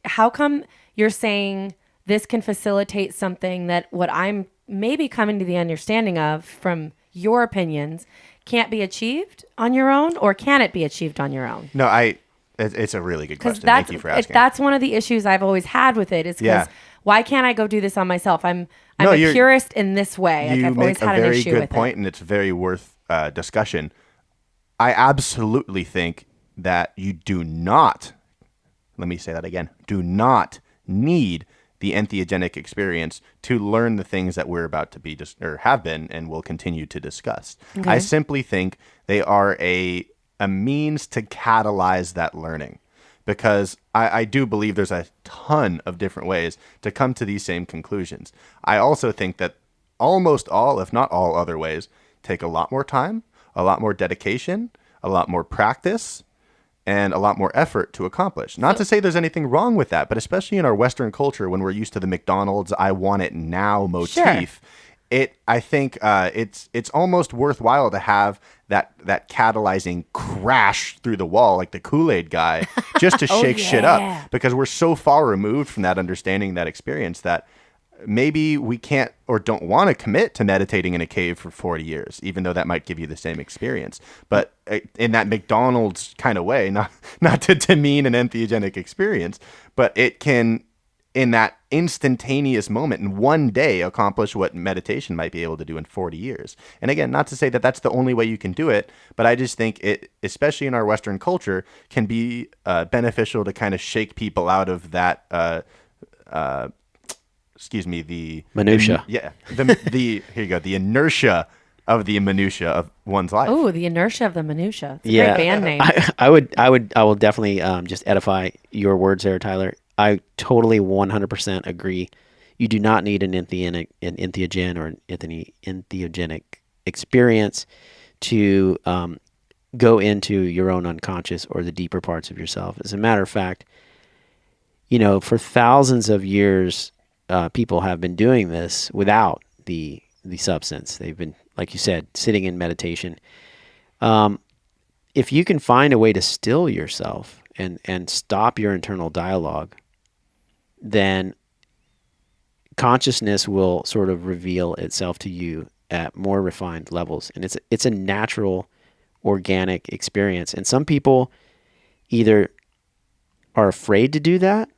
how come you're saying this can facilitate something that what I'm maybe coming to the understanding of from your opinions can't be achieved on your own, or can it be achieved on your own? No, it's a really good question. Thank you for asking. That's one of the issues I've always had with it, is because why can't I go do this on myself? I'm a purist in this way. You I've always had an issue with it. make a very good point, and it's very worth discussion. I absolutely think that you do not, let me say that again, do not need the entheogenic experience to learn the things that we're about to be or have been and will continue to discuss. Okay. I simply think they are a means to catalyze that learning, because I do believe there's a ton of different ways to come to these same conclusions. I also think that almost all, if not all other ways, take a lot more time, a lot more dedication, a lot more practice, and a lot more effort to accomplish. Not to say there's anything wrong with that, but especially in our Western culture, when we're used to the McDonald's "I want it now" motif, I think it's almost worthwhile to have that catalyzing crash through the wall, like the Kool-Aid guy, just to shake shit up, because we're so far removed from that understanding, that experience, that maybe we can't or don't want to commit to meditating in a cave for 40 years, even though that might give you the same experience. But in that McDonald's kind of way, not to demean an entheogenic experience, but it can, in that instantaneous moment, in one day, accomplish what meditation might be able to do in 40 years. And again, not to say that that's the only way you can do it, but I just think it, especially in our Western culture, can be beneficial to kind of shake people out of that the minutia. The here you go. The inertia of the minutia of one's life. Oh, the inertia of the minutia. It's a great band name. I will definitely just edify your words there, Tyler. I totally 100% agree. You do not need an entheogen or an entheogenic experience to go into your own unconscious or the deeper parts of yourself. As a matter of fact, for thousands of years, people have been doing this without the substance. They've been, like you said, sitting in meditation. If you can find a way to still yourself and stop your internal dialogue, then consciousness will sort of reveal itself to you at more refined levels. And it's a natural, organic experience. And some people either are afraid to do that,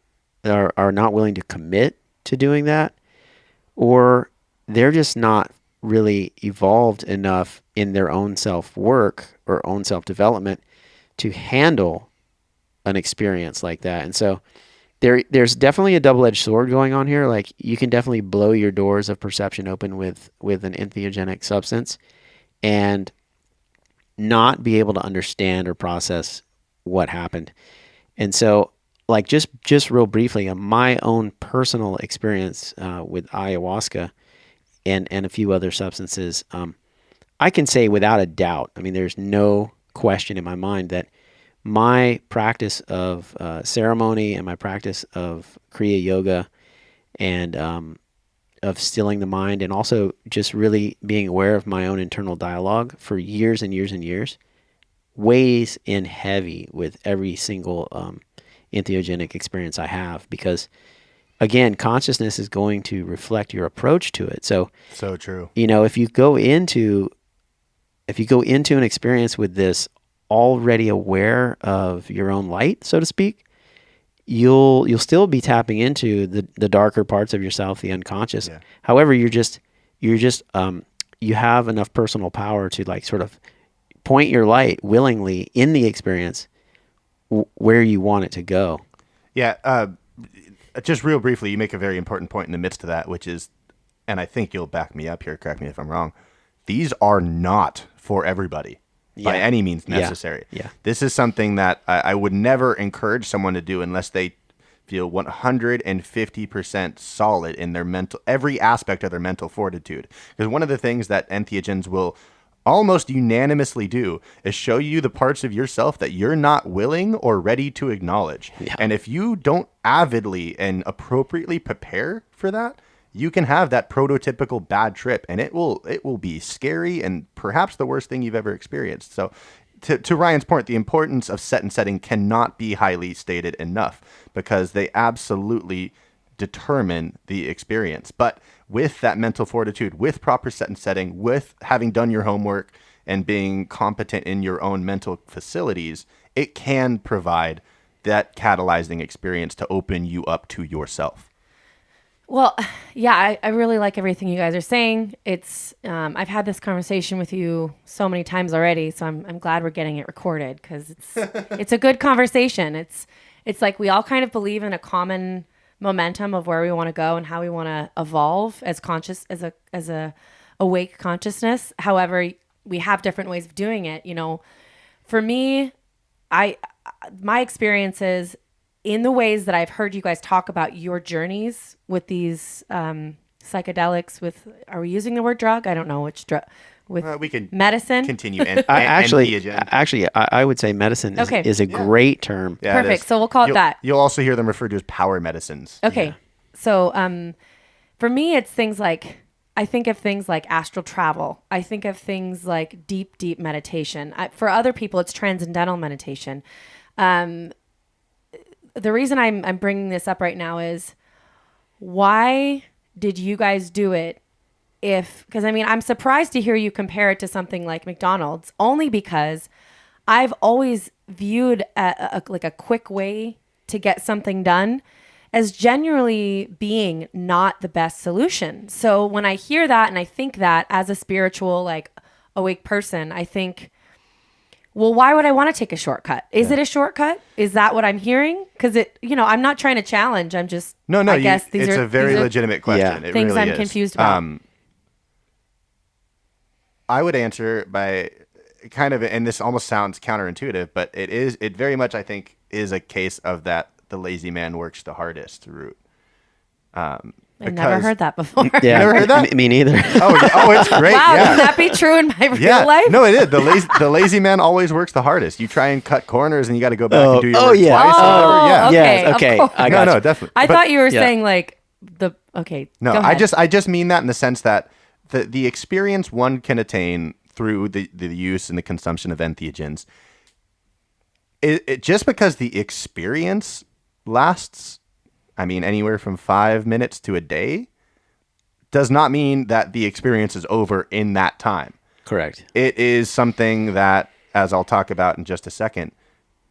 are not willing to commit to doing that, or they're just not really evolved enough in their own self-work or own self-development to handle an experience like that. And so there's definitely a double-edged sword going on here. Like, you can definitely blow your doors of perception open with an entheogenic substance and not be able to understand or process what happened. And so, like, just real briefly, my own personal experience with ayahuasca and a few other substances, I can say without a doubt, I mean, there's no question in my mind that my practice of ceremony and my practice of Kriya Yoga and of stilling the mind, and also just really being aware of my own internal dialogue for years and years and years, weighs in heavy with every single entheogenic experience I have, because again, consciousness is going to reflect your approach to it. So True. If you go into an experience with this already aware of your own light, so to speak, you'll still be tapping into the darker parts of yourself, the unconscious. Yeah. However, you have enough personal power to, like, sort of point your light willingly in the experience where you want it to go. Yeah. Just real briefly, you make a very important point in the midst of that, which is, and I think you'll back me up here, correct me if I'm wrong, these are not for everybody by any means necessary. Yeah. This is something that I would never encourage someone to do unless they feel 150% solid in their every aspect of their mental fortitude. Because one of the things that entheogens will almost unanimously do is show you the parts of yourself that you're not willing or ready to acknowledge. Yeah. And if you don't avidly and appropriately prepare for that, you can have that prototypical bad trip, and it will be scary and perhaps the worst thing you've ever experienced. So to Ryan's point, the importance of set and setting cannot be highly stated enough, because they absolutely determine the experience. But with that mental fortitude, with proper set and setting, with having done your homework and being competent in your own mental facilities, it can provide that catalyzing experience to open you up to yourself. Well, yeah, I really like everything you guys are saying. It's I've had this conversation with you so many times already, so I'm glad we're getting it recorded, because it's a good conversation. It's like we all kind of believe in a common momentum of where we want to go and how we want to evolve as a awake consciousness. However, we have different ways of doing it. For me, my experiences in the ways that I've heard you guys talk about your journeys with these psychedelics, are we using the word drug? I don't know which drug. With we can medicine. Continue. Actually, I would say medicine is a great term. Yeah, perfect. So we'll call it that. You'll also hear them referred to as power medicines. Okay. Yeah. So for me, it's things like, I think of things like astral travel. I think of things like deep, deep meditation. For other people, it's transcendental meditation. The reason I'm bringing this up right now is, why did you guys do it? Because I mean, I'm surprised to hear you compare it to something like McDonald's, only because I've always viewed like a quick way to get something done as generally being not the best solution. So when I hear that and I think that as a spiritual, like awake person, I think, well, why would I want to take a shortcut? Is it a shortcut? Is that what I'm hearing? Because I'm not trying to challenge. I'm just, I guess it's a very legitimate question. Yeah. It things really I'm is. confused about. I would answer by kind of, and this almost sounds counterintuitive, but it very much, I think, is a case of that the lazy man works the hardest route. I never heard that before. Yeah, never heard that? Me neither. Oh, it's great. Wow, Yeah. can that be true in my real Yeah, life? no, it is. The lazy man always works the hardest. You try and cut corners, and you got to go back and do your work twice. Or whatever. Yeah. Okay, Yes, of okay. course. I got No, you. definitely. I But- thought you were Yeah. saying like okay. No, go ahead. I just mean that in the sense that the experience one can attain through the use and the consumption of entheogens, it just because the experience lasts, I mean, anywhere from 5 minutes to a day, does not mean that the experience is over in that time. Correct. It is something that, as I'll talk about in just a second,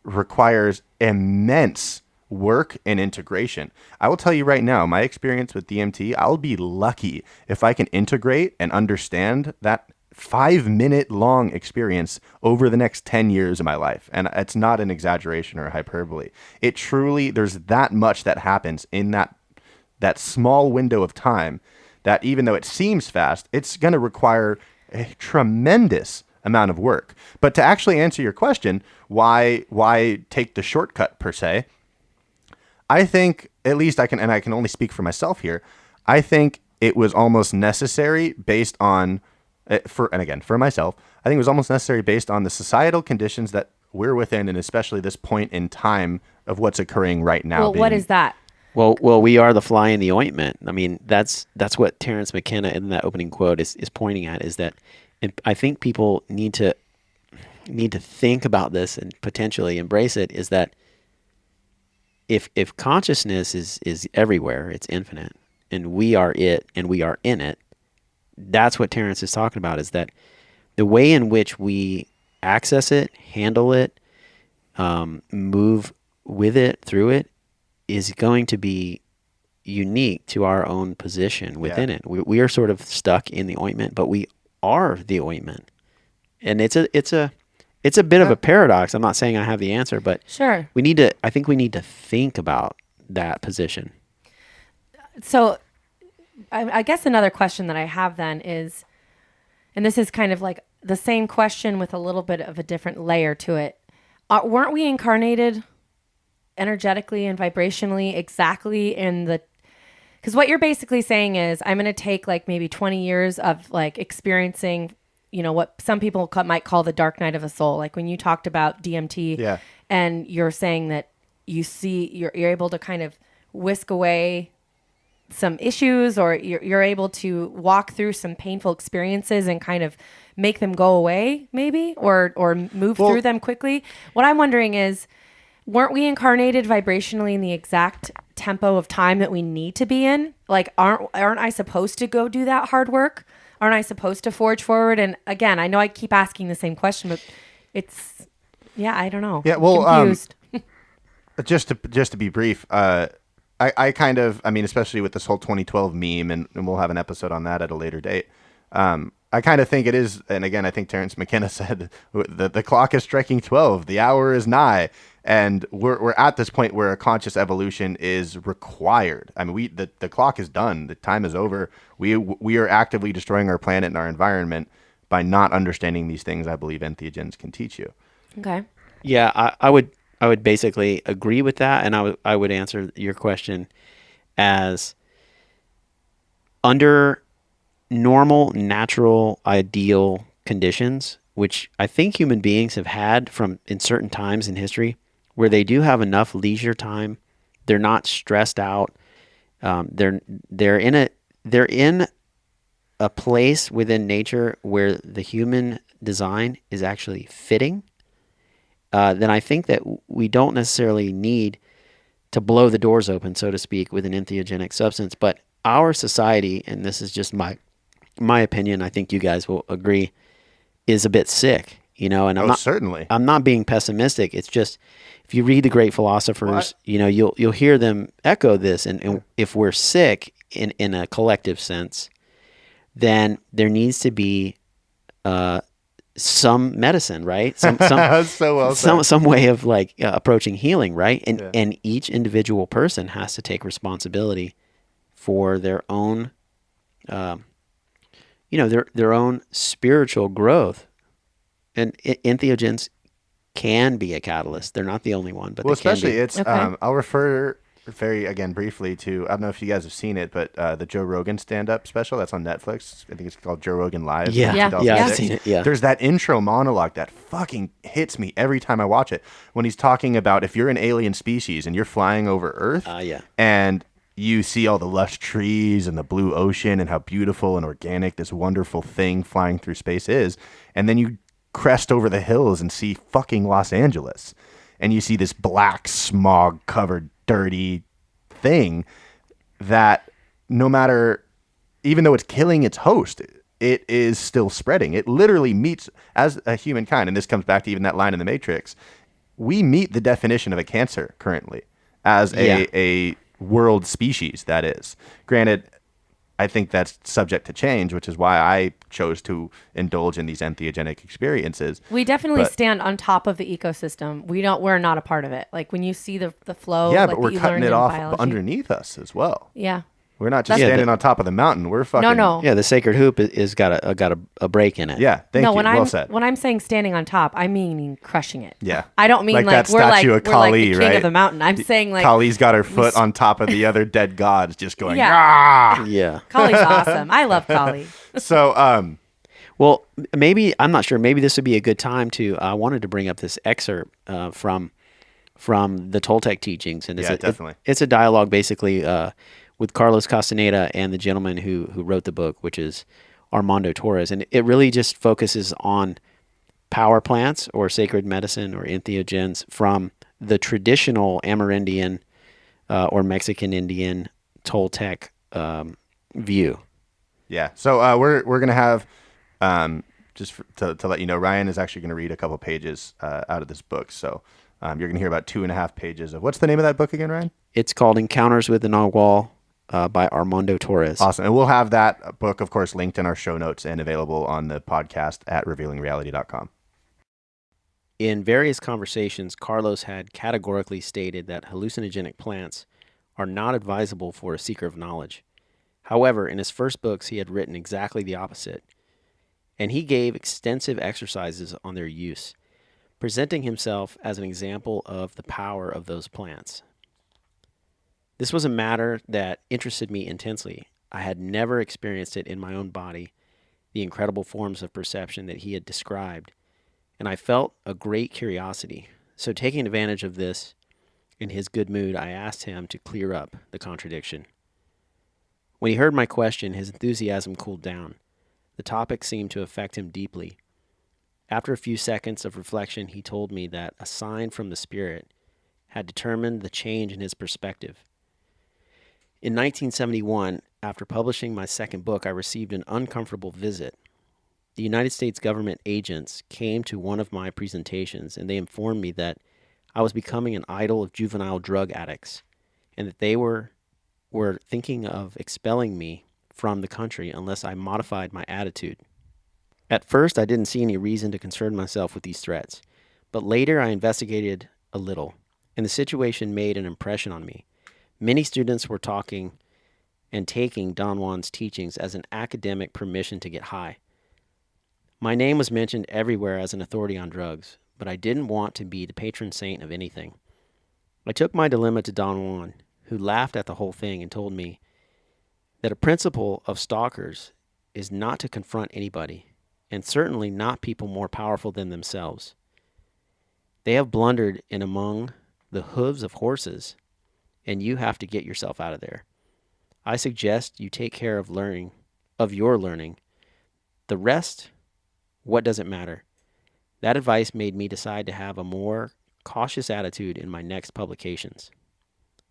requires immense work and integration. I will tell you right now, my experience with DMT, I'll be lucky if I can integrate and understand that 5-minute long experience over the next 10 years of my life. And it's not an exaggeration or a hyperbole. It truly, there's that much that happens in that small window of time that even though it seems fast, it's going to require a tremendous amount of work. But to actually answer your question, why take the shortcut per se? I think, at least I can only speak for myself here, I think it was almost necessary based on, for myself, I think it was almost necessary based on the societal conditions that we're within, and especially this point in time of what's occurring right now. well, what is that? Well, we are the fly in the ointment. I mean, that's what Terence McKenna in that opening quote is pointing at, is that, and I think people need to think about this and potentially embrace it, is that if consciousness is everywhere, it's infinite, and we are it, and we are in it, that's what Terence is talking about, is that the way in which we access it, handle it, move with it, through it, is going to be unique to our own position within it. We are sort of stuck in the ointment, but we are the ointment. And it's a bit of a paradox. I'm not saying I have the answer, but Sure. I think we need to think about that position. So I guess another question that I have then is, and this is kind of like the same question with a little bit of a different layer to it. Weren't we incarnated energetically and vibrationally exactly in the, because what you're basically saying is, I'm going to take like maybe 20 years of like experiencing, what some people might call the dark night of the soul. Like when you talked about DMT, and you're saying that you're able to kind of whisk away some issues, or you're able to walk through some painful experiences and kind of make them go away, maybe, or move through them quickly. What I'm wondering is, weren't we incarnated vibrationally in the exact tempo of time that we need to be in? Like, aren't I supposed to go do that hard work? Aren't I supposed to forge forward? And again, I know I keep asking the same question, but it's, I don't know. Yeah, well, confused. just to be brief, I kind of, I mean, especially with this whole 2012 meme, and we'll have an episode on that at a later date. I kind of think it is, and again, I think Terence McKenna said the clock is striking 12, the hour is nigh, and we're at this point where a conscious evolution is required. I mean, the clock is done, the time is over. We are actively destroying our planet and our environment by not understanding these things. I believe entheogens can teach you. Okay. Yeah, I would basically agree with that, and I would answer your question as, under normal, natural, ideal conditions, which I think human beings have had in certain times in history, where they do have enough leisure time, they're not stressed out, they're in a place within nature where the human design is actually fitting. Then I think that we don't necessarily need to blow the doors open, so to speak, with an entheogenic substance. But our society, and this is just my opinion, I think you guys will agree, is a bit sick, you know, and Certainly. I'm not being pessimistic. It's just, if you read the great philosophers, you know, you'll hear them echo this. And if we're sick in a collective sense, then there needs to be some medicine, right? Some So well said. some way of like approaching healing, right? And each individual person has to take responsibility for their own, their own spiritual growth. And entheogens can be a catalyst. They're not the only one, but well, they can especially be. it's. I'll refer briefly to. I don't know if you guys have seen it, but the Joe Rogan stand-up special that's on Netflix. I think it's called Joe Rogan Live. Yeah, I've seen it. Yeah, there's that intro monologue that fucking hits me every time I watch it. When he's talking about if you're an alien species and you're flying over Earth, and you see all the lush trees and the blue ocean and how beautiful and organic this wonderful thing flying through space is, and then you crest over the hills and see fucking Los Angeles, and you see this black smog covered dirty thing that no matter, even though it's killing its host, it is still spreading. It literally meets, as a humankind, and this comes back to even that line in the Matrix, we meet the definition of a cancer currently as a world species. That is, granted, I think that's subject to change, which is why I chose to indulge in these entheogenic experiences. We definitely stand on top of the ecosystem. We're not a part of it. Like when you see the flow, yeah, like, but we're cutting it off underneath us as well. Yeah. We're not just standing on top of the mountain. We're fucking... No. Yeah, the sacred hoop is got a break in it. Yeah, thank you. Well said. When I'm saying standing on top, I mean crushing it. Yeah. I don't mean like we're that statue of Kali, the king right? of the mountain. I'm saying like... Kali's got her foot on top of the other dead gods just going, Yeah. Kali's awesome. I love Kali. So, well, maybe, I'm not sure, maybe this would be a good time to, I wanted to bring up this excerpt from the Toltec teachings. And definitely. It's a dialogue basically with Carlos Castaneda and the gentleman who wrote the book, which is Armando Torres. And it really just focuses on power plants or sacred medicine or entheogens from the traditional Amerindian or Mexican Indian Toltec view. Yeah. So we're going to have, to let you know, Ryan is actually going to read a couple pages out of this book. So you're going to hear about 2.5 pages of, what's the name of that book again, Ryan? It's called Encounters with the Nagual by Armando Torres. Awesome. And we'll have that book, of course, linked in our show notes and available on the podcast at revealingreality.com. In various conversations, Carlos had categorically stated that hallucinogenic plants are not advisable for a seeker of knowledge. However, in his first books, he had written exactly the opposite, and he gave extensive exercises on their use, presenting himself as an example of the power of those plants. This was a matter that interested me intensely. I had never experienced it in my own body, the incredible forms of perception that he had described, and I felt a great curiosity. So taking advantage of this, in his good mood, I asked him to clear up the contradiction. When he heard my question, his enthusiasm cooled down. The topic seemed to affect him deeply. After a few seconds of reflection, he told me that a sign from the Spirit had determined the change in his perspective. In 1971, after publishing my second book, I received an uncomfortable visit. The United States government agents came to one of my presentations, and they informed me that I was becoming an idol of juvenile drug addicts, and that they were thinking of expelling me from the country unless I modified my attitude. At first, I didn't see any reason to concern myself with these threats, but later I investigated a little, and the situation made an impression on me. Many students were talking and taking Don Juan's teachings as an academic permission to get high. My name was mentioned everywhere as an authority on drugs, but I didn't want to be the patron saint of anything. I took my dilemma to Don Juan, who laughed at the whole thing and told me that a principle of stalkers is not to confront anybody, and certainly not people more powerful than themselves. They have blundered in among the hooves of horses, and you have to get yourself out of there. I suggest you take care of your learning. The rest, what does it matter? That advice made me decide to have a more cautious attitude in my next publications.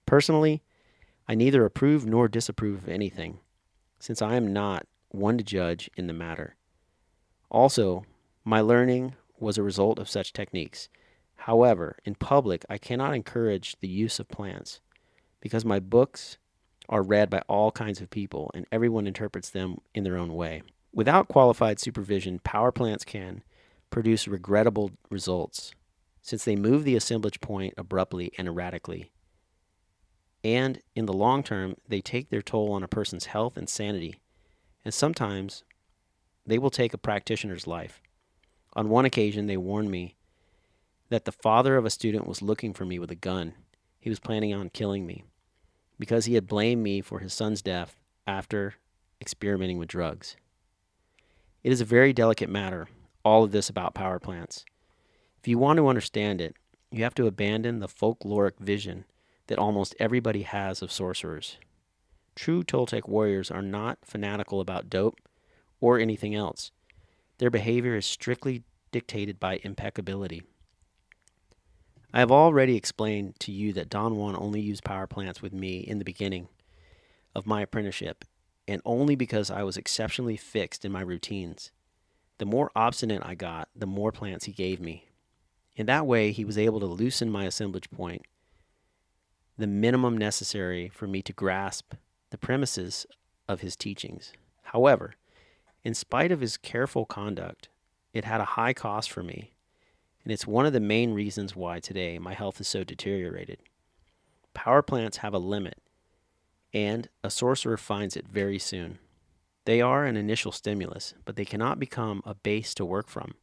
Personally, I neither approve nor disapprove of anything, since I am not one to judge in the matter. Also, my learning was a result of such techniques. However, in public, I cannot encourage the use of plants because my books are read by all kinds of people and everyone interprets them in their own way. Without qualified supervision, power plants can produce regrettable results since they move the assemblage point abruptly and erratically. And in the long term, they take their toll on a person's health and sanity, and sometimes they will take a practitioner's life. On one occasion, they warned me that the father of a student was looking for me with a gun. He was planning on killing me because he had blamed me for his son's death after experimenting with drugs. It is a very delicate matter, all of this about power plants. If you want to understand it, you have to abandon the folkloric vision that almost everybody has of sorcerers. True Toltec warriors are not fanatical about dope or anything else. Their behavior is strictly dictated by impeccability. I have already explained to you that Don Juan only used power plants with me in the beginning of my apprenticeship, and only because I was exceptionally fixed in my routines. The more obstinate I got, the more plants he gave me. In that way, he was able to loosen my assemblage point, the minimum necessary for me to grasp the premises of his teachings. However, in spite of his careful conduct, it had a high cost for me, and it's one of the main reasons why today my health is so deteriorated. Power plants have a limit, and a sorcerer finds it very soon. They are an initial stimulus, but they cannot become a base to work from,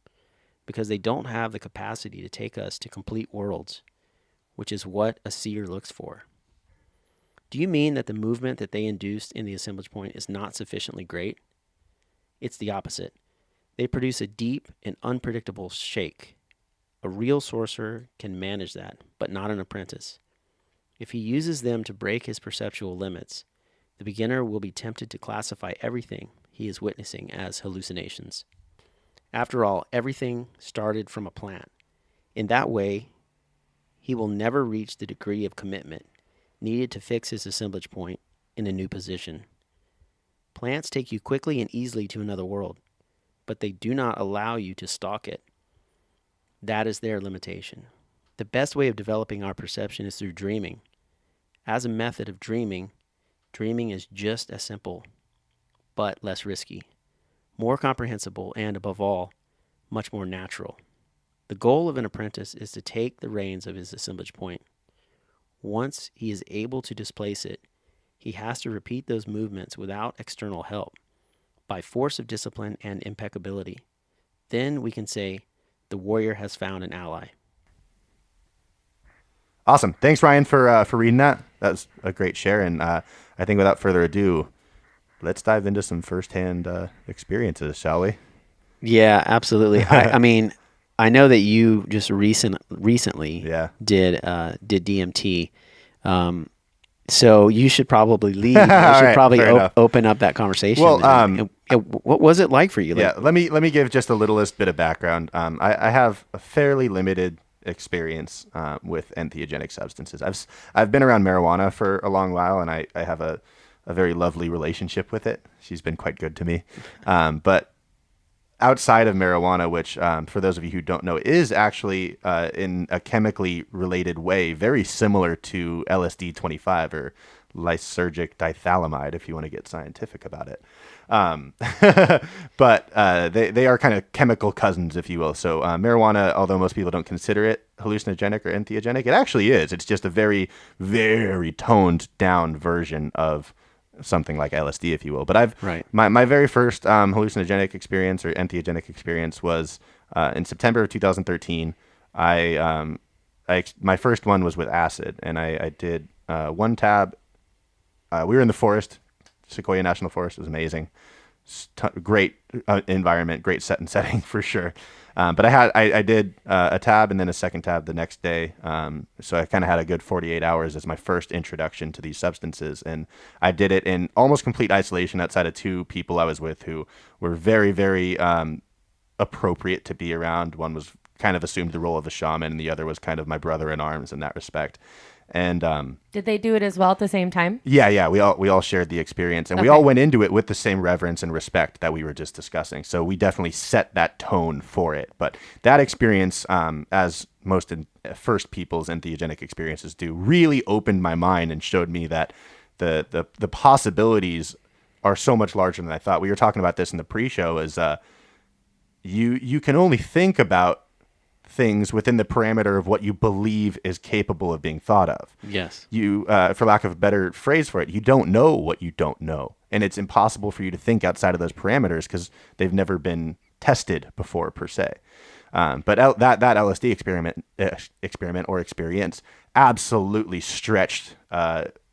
because they don't have the capacity to take us to complete worlds, which is what a seer looks for. Do you mean that the movement that they induced in the assemblage point is not sufficiently great? It's the opposite. They produce a deep and unpredictable shake. A real sorcerer can manage that, but not an apprentice. If he uses them to break his perceptual limits, the beginner will be tempted to classify everything he is witnessing as hallucinations. After all, everything started from a plant. In that way, he will never reach the degree of commitment needed to fix his assemblage point in a new position. Plants take you quickly and easily to another world, but they do not allow you to stalk it. That is their limitation. The best way of developing our perception is through dreaming. As a method of dreaming is just as simple, but less risky, more comprehensible, and above all, much more natural. The goal of an apprentice is to take the reins of his assemblage point. Once he is able to displace it, he has to repeat those movements without external help, by force of discipline and impeccability. Then we can say the warrior has found an ally. Awesome. Thanks, Ryan, for reading that. That was a great share. And I think without further ado, let's dive into some firsthand experiences, shall we? Yeah, absolutely. I mean, I know that you just recently did DMT. So you should probably leave. I should probably open up that conversation. Well, what was it like for you? Yeah, let me give just a littlest bit of background. I have a fairly limited experience with entheogenic substances. I've been around marijuana for a long while, and I have a very lovely relationship with it. She's been quite good to me. But outside of marijuana, which for those of you who don't know, is actually in a chemically related way very similar to LSD 25 or lysergic dithalamide, if you want to get scientific about it. But they are kind of chemical cousins, if you will. So marijuana, although most people don't consider it hallucinogenic or entheogenic, it actually is. It's just a very, very toned down version of something like LSD, if you will. But my very first hallucinogenic experience or entheogenic experience was in September of 2013. My first one was with acid, and I did one tab. We were in the forest, Sequoia National Forest. It was amazing. Great environment, great setting for sure. But I did a tab and then a second tab the next day. So I kind of had a good 48 hours as my first introduction to these substances. And I did it in almost complete isolation outside of two people I was with who were very, very appropriate to be around. One was kind of assumed the role of the shaman, and the other was kind of my brother in arms in that respect. And did they do it as well at the same time? yeah, we all shared the experience, and we all went into it with the same reverence and respect that we were just discussing. So we definitely set that tone for it. But that experience, as most first people's entheogenic experiences do, really opened my mind and showed me that the possibilities are so much larger than I thought. We were talking about this in the pre-show. Is you can only think about things within the parameter of what you believe is capable of being thought of. Yes. You, for lack of a better phrase for it, you don't know what you don't know. And it's impossible for you to think outside of those parameters because they've never been tested before per se. But that LSD experiment or experience absolutely stretched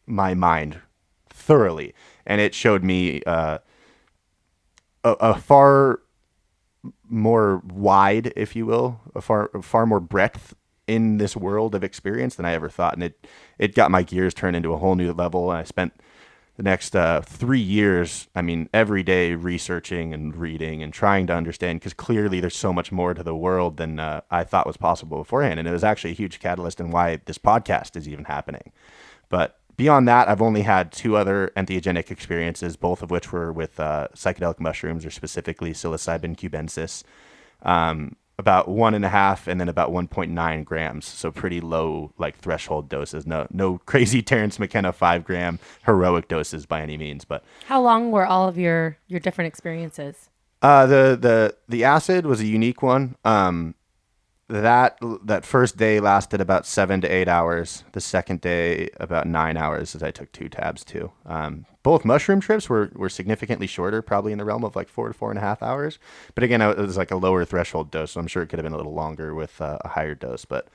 my mind thoroughly. And it showed me a far more wide, if you will, a far more breadth in this world of experience than I ever thought. And it got my gears turned into a whole new level. And I spent the next 3 years, every day researching and reading and trying to understand, because clearly there's so much more to the world than I thought was possible beforehand. And it was actually a huge catalyst in why this podcast is even happening. But beyond that, I've only had 2 other entheogenic experiences, both of which were with psychedelic mushrooms, or specifically psilocybin cubensis, about 1.5 and then about 1.9 grams. So pretty low, threshold doses. No crazy Terrence McKenna 5-gram heroic doses by any means. But how long were all of your different experiences? The acid was a unique one. That first day lasted about 7 to 8 hours. The second day, about 9 hours, as I took 2 tabs too. Both mushroom trips were significantly shorter, probably in the realm of 4 to 4.5 hours. But again, it was a lower threshold dose, so I'm sure it could have been a little longer with a higher dose. But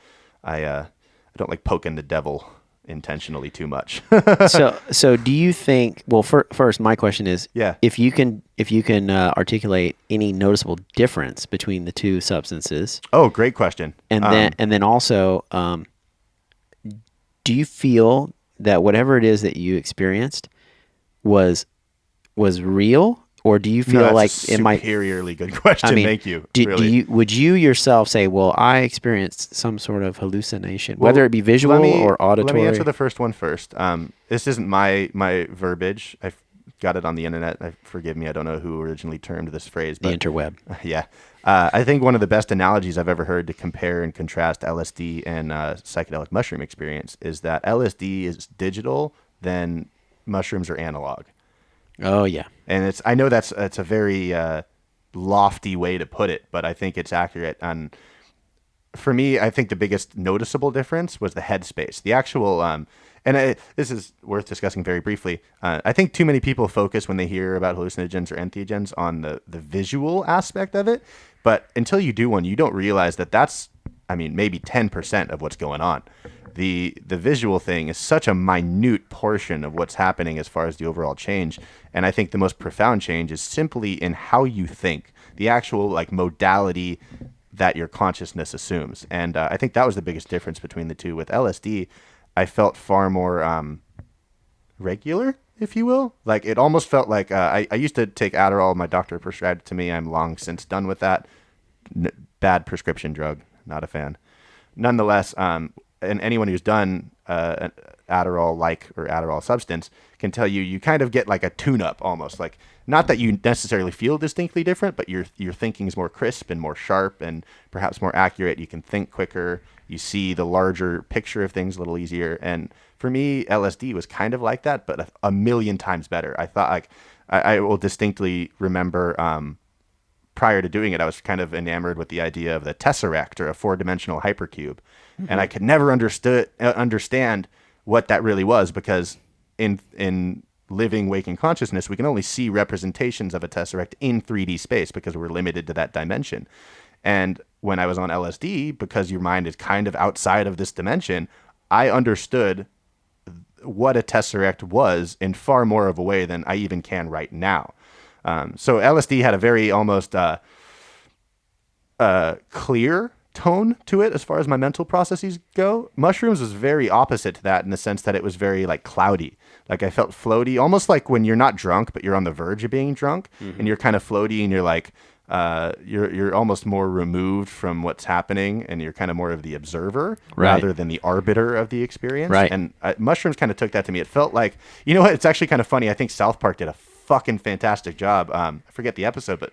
I don't like poking the devil intentionally too much. So do you think? Well, first, my question is, if you can articulate any noticeable difference between the 2 substances. Oh, great question. And then also, do you feel that whatever it is that you experienced was real, or do you feel like it might? Superiorly good question. Thank you. Would you yourself say, well, I experienced some sort of hallucination, whether it be visual or auditory? Let me answer the first one first. This isn't my verbiage. I got it on the internet. Forgive me, I don't know who originally termed this phrase. But, the interweb. Yeah. I think one of the best analogies I've ever heard to compare and contrast LSD and psychedelic mushroom experience is that LSD is digital, then mushrooms are analog. Oh yeah, and I know that's a very lofty way to put it, but I think it's accurate. And for me, I think the biggest noticeable difference was the headspace, the actual. This is worth discussing very briefly. I think too many people focus when they hear about hallucinogens or entheogens on the visual aspect of it, but until you do one, you don't realize that's maybe 10% of what's going on. The visual thing is such a minute portion of what's happening as far as the overall change. And I think the most profound change is simply in how you think, the actual modality that your consciousness assumes. And I think that was the biggest difference between the 2. With LSD, I felt far more regular, if you will. It almost felt like I used to take Adderall. My doctor prescribed it to me. I'm long since done with that. Bad prescription drug. Not a fan. Nonetheless, and anyone who's done an Adderall or Adderall substance can tell you kind of get a tune-up almost. Not that you necessarily feel distinctly different, but your thinking is more crisp and more sharp and perhaps more accurate. You can think quicker. You see the larger picture of things a little easier. And for me, LSD was kind of like that, but a million times better. I thought I will distinctly remember prior to doing it, I was kind of enamored with the idea of the tesseract, or a 4-dimensional hypercube. Mm-hmm. And I could never understand what that really was, because in living waking consciousness, we can only see representations of a tesseract in 3D space because we're limited to that dimension. And when I was on LSD, because your mind is kind of outside of this dimension, I understood what a tesseract was in far more of a way than I even can right now. So LSD had a very almost clear tone to it as far as my mental processes go. Mushrooms was very opposite to that, in the sense that it was very cloudy. I felt floaty, almost like when you're not drunk, but you're on the verge of being drunk, mm-hmm. and you're kind of floaty, and you're you're almost more removed from what's happening, and you're kind of more of the observer Right. rather than the arbiter of the experience. Right. And mushrooms kind of took that to me. It felt like, you know what? It's actually kind of funny. I think South Park did a fucking fantastic job. I forget the episode, but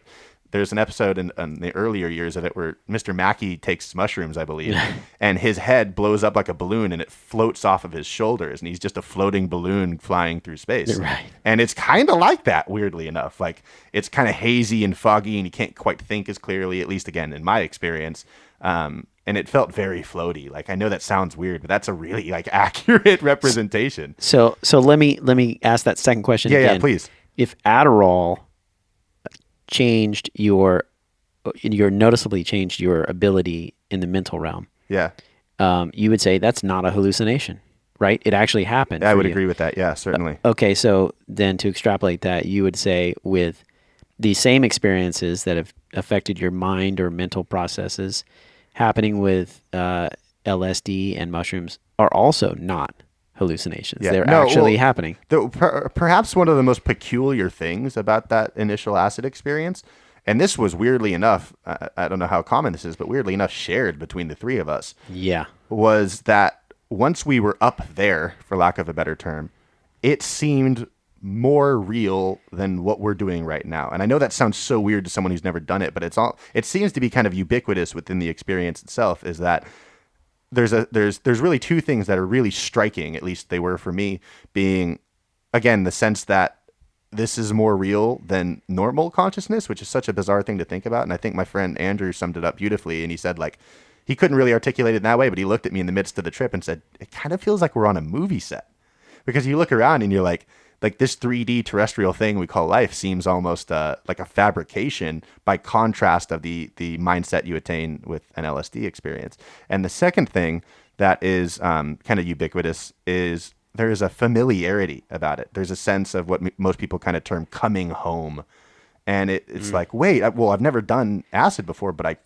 there's an episode in the earlier years of it where Mr. Mackey takes mushrooms, I believe, and his head blows up like a balloon and it floats off of his shoulders, and he's just a floating balloon flying through space. Right. And it's kind of like that, weirdly enough. Like, it's kind of hazy and foggy, and you can't quite think as clearly, at least again in my experience. And it felt very floaty. Like, I know that sounds weird, but that's a really like accurate representation. So let me ask that second question Yeah, again. yeah, please. If Adderall changed your noticeably changed your ability in the mental realm, Yeah, you would say that's not a hallucination, right? It actually happened. I for would you. agree with that. Yeah, certainly. Okay, so then to extrapolate that, you would say with the same experiences that have affected your mind or mental processes happening with LSD and mushrooms are also not hallucinations. Yeah. They're No, actually well, happening. Perhaps one of the most peculiar things about that initial acid experience, and this was weirdly enough, I don't know how common this is, but weirdly enough shared between the three of us, Yeah. was that once we were up there, for lack of a better term, it seemed more real than what we're doing right now. And I know that sounds so weird to someone who's never done it, but it seems to be kind of ubiquitous within the experience itself, is that there's really two things that are really striking, at least they were for me, being, again, the sense that this is more real than normal consciousness, which is such a bizarre thing to think about. And I think my friend Andrew summed it up beautifully, and he said, like, he couldn't really articulate it in that way, but he looked at me in the midst of the trip and said, it kind of feels like we're on a movie set. Because you look around and you're like this 3D terrestrial thing we call life seems almost like a fabrication by contrast of the mindset you attain with an LSD experience. And the second thing that is kind of ubiquitous is there is a familiarity about it. There's a sense of what most people kind of term coming home. And it's like, wait, I've never done acid before, but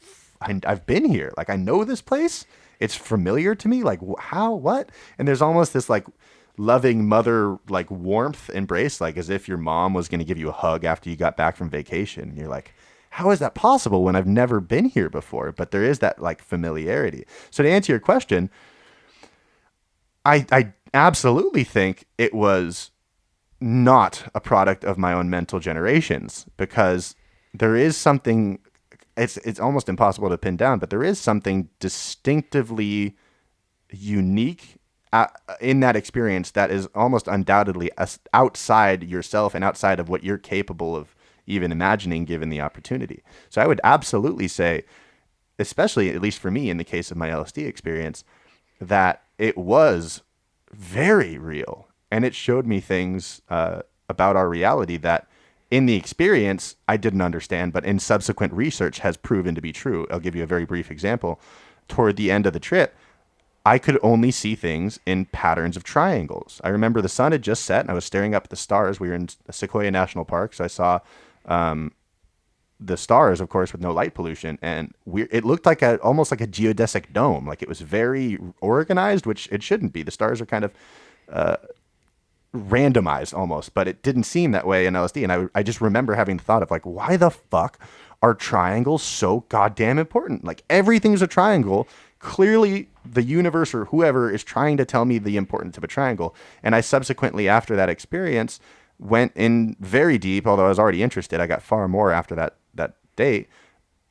I've been here. Like, I know this place. It's familiar to me. Like, how, what? And there's almost this like loving mother, like warmth embrace, like as if your mom was going to give you a hug after you got back from vacation. And you're like, how is that possible when I've never been here before? But there is that like familiarity. So to answer your question, I absolutely think it was not a product of my own mental generations, because there is something, it's almost impossible to pin down, but there is something distinctively unique in that experience that is almost undoubtedly outside yourself and outside of what you're capable of even imagining given the opportunity. So I would absolutely say, especially at least for me in the case of my LSD experience, that it was very real, and it showed me things about our reality that in the experience I didn't understand, but in subsequent research has proven to be true. I'll give you a very brief example. Toward the end of the trip, I could only see things in patterns of triangles. I remember the sun had just set and I was staring up at the stars. We were in Sequoia National Park, so I saw the stars, of course, with no light pollution, and it looked like almost like a geodesic dome. Like, it was very organized, which it shouldn't be. The stars are kind of randomized almost, but it didn't seem that way in LSD. And I just remember having the thought of like, why the fuck are triangles so goddamn important? Like, everything's a triangle. Clearly the universe or whoever is trying to tell me the importance of a triangle. And I subsequently, after that experience, went in very deep, although I was already interested. I got far more after that date.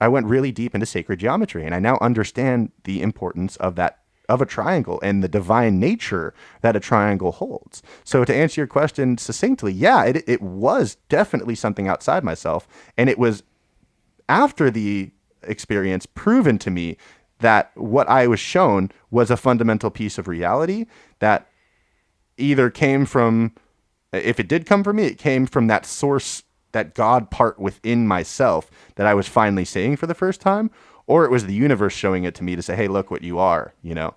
I went really deep into sacred geometry, and I now understand the importance of a triangle and the divine nature that a triangle holds. So to answer your question succinctly, yeah, it was definitely something outside myself. And it was after the experience proven to me that what I was shown was a fundamental piece of reality that either came from, if it did come from me, it came from that source, that God part within myself that I was finally seeing for the first time, or it was the universe showing it to me to say, hey, look what you are, you know?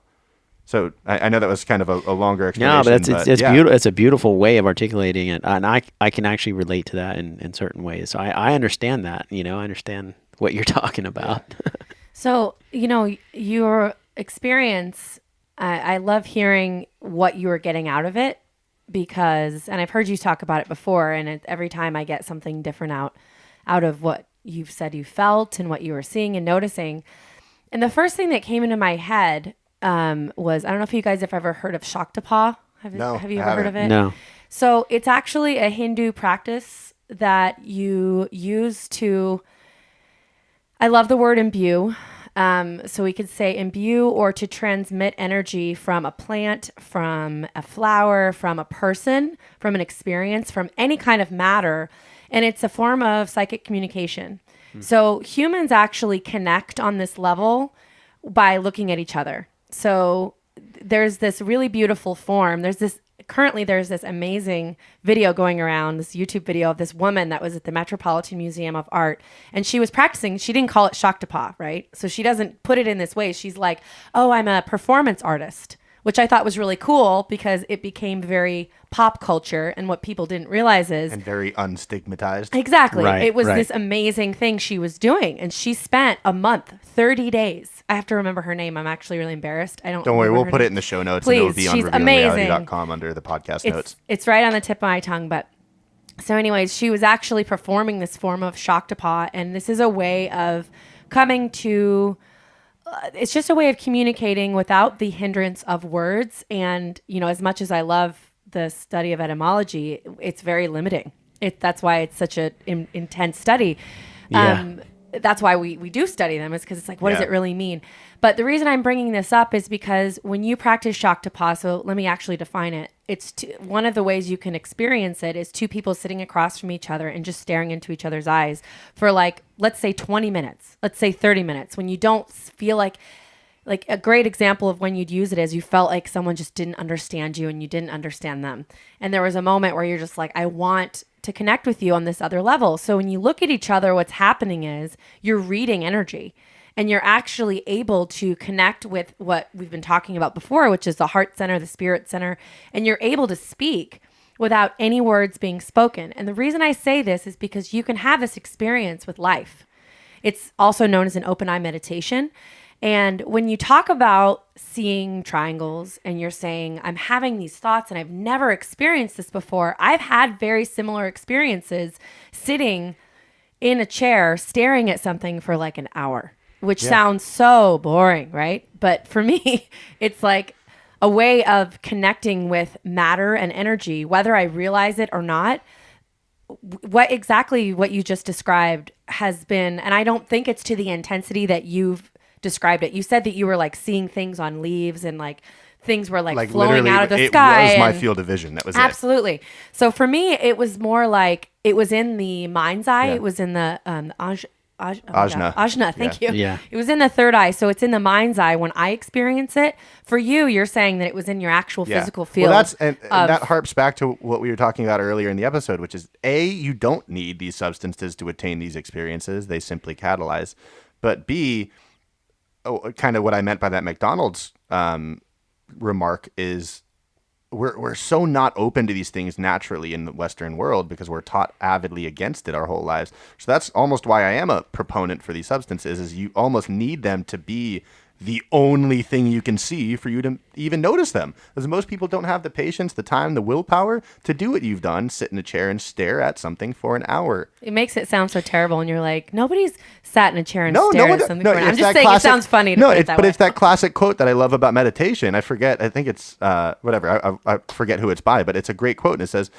So I know that was kind of a longer explanation. No, but it's yeah. beautiful. It's a beautiful way of articulating it, and I can actually relate to that in certain ways. So I understand that. You know, I understand what you're talking about. So, you know, your experience, I love hearing what you were getting out of it, because, and I've heard you talk about it before, and every time I get something different out of what you've said you felt and what you were seeing and noticing. And the first thing that came into my head was, I don't know if you guys have ever heard of Shaktapa. Have you ever heard of it? No. So it's actually a Hindu practice that you use to, I love the word imbue. So we could say imbue, or to transmit energy from a plant, from a flower, from a person, from an experience, from any kind of matter. And it's a form of psychic communication. So humans actually connect on this level by looking at each other. So there's this really beautiful form. Currently there's this amazing video going around, this YouTube video of this woman that was at the Metropolitan Museum of Art, and she was practicing. She didn't call it Shaktapa, right? So she doesn't put it in this way. She's like, oh, I'm a performance artist, which I thought was really cool because it became very pop culture, and what people didn't realize is... And very unstigmatized. Exactly. Right, It was right. this amazing thing she was doing, and she spent a month, 30 days. I have to remember her name. I'm actually really embarrassed. Don't worry, we'll put it in the show notes. Please, and it'll be on she's amazing. revealingreality.com under the podcast notes. It's right on the tip of my tongue, but... So anyways, she was actually performing this form of Shaktapa, and this is a way of coming to... it's just a way of communicating without the hindrance of words. And, you know, as much as I love the study of etymology, it's very limiting. That's why it's such an intense study. Yeah. That's why we do study them, is because it's like, what does it really mean? But the reason I'm bringing this up is because when you practice Shaktapa, so let me actually define it. One of the ways you can experience it is two people sitting across from each other and just staring into each other's eyes for, like, let's say 20 minutes, let's say 30 minutes, when you don't feel like a great example of when you'd use it is you felt like someone just didn't understand you and you didn't understand them. And there was a moment where you're just like, I want to connect with you on this other level. So when you look at each other, what's happening is you're reading energy, and you're actually able to connect with what we've been talking about before, which is the heart center, the spirit center, and you're able to speak without any words being spoken. And the reason I say this is because you can have this experience with life. It's also known as an open eye meditation. And when you talk about seeing triangles and you're saying, I'm having these thoughts and I've never experienced this before, I've had very similar experiences sitting in a chair staring at something for like an hour, which sounds so boring, right? But for me, it's like a way of connecting with matter and energy, whether I realize it or not. What you just described has been, and I don't think it's to the intensity that you've described it. You said that you were like seeing things on leaves and like things were like flowing out of the sky. It was my field of vision. That was absolutely. So for me, it was more like it was in the mind's eye. Yeah. It was in the ajna. Ajna. Thank you. Yeah. It was in the third eye. So it's in the mind's eye when I experience it. For you, you're saying that it was in your actual physical field. Well, and that harps back to what we were talking about earlier in the episode, which is you don't need these substances to attain these experiences. They simply catalyze. But B, kind of what I meant by that McDonald's remark is we're so not open to these things naturally in the Western world because we're taught avidly against it our whole lives. So that's almost why I am a proponent for these substances, is you almost need them to be the only thing you can see for you to even notice them. Because most people don't have the patience, the time, the willpower to do what you've done, sit in a chair and stare at something for an hour. It makes it sound so terrible, and you're like, nobody's sat in a chair and stared at something for an hour. I'm just saying it sounds funny to put it that way. It's that classic quote that I love about meditation. I think it's, whatever, I forget who it's by, but it's a great quote, and it says,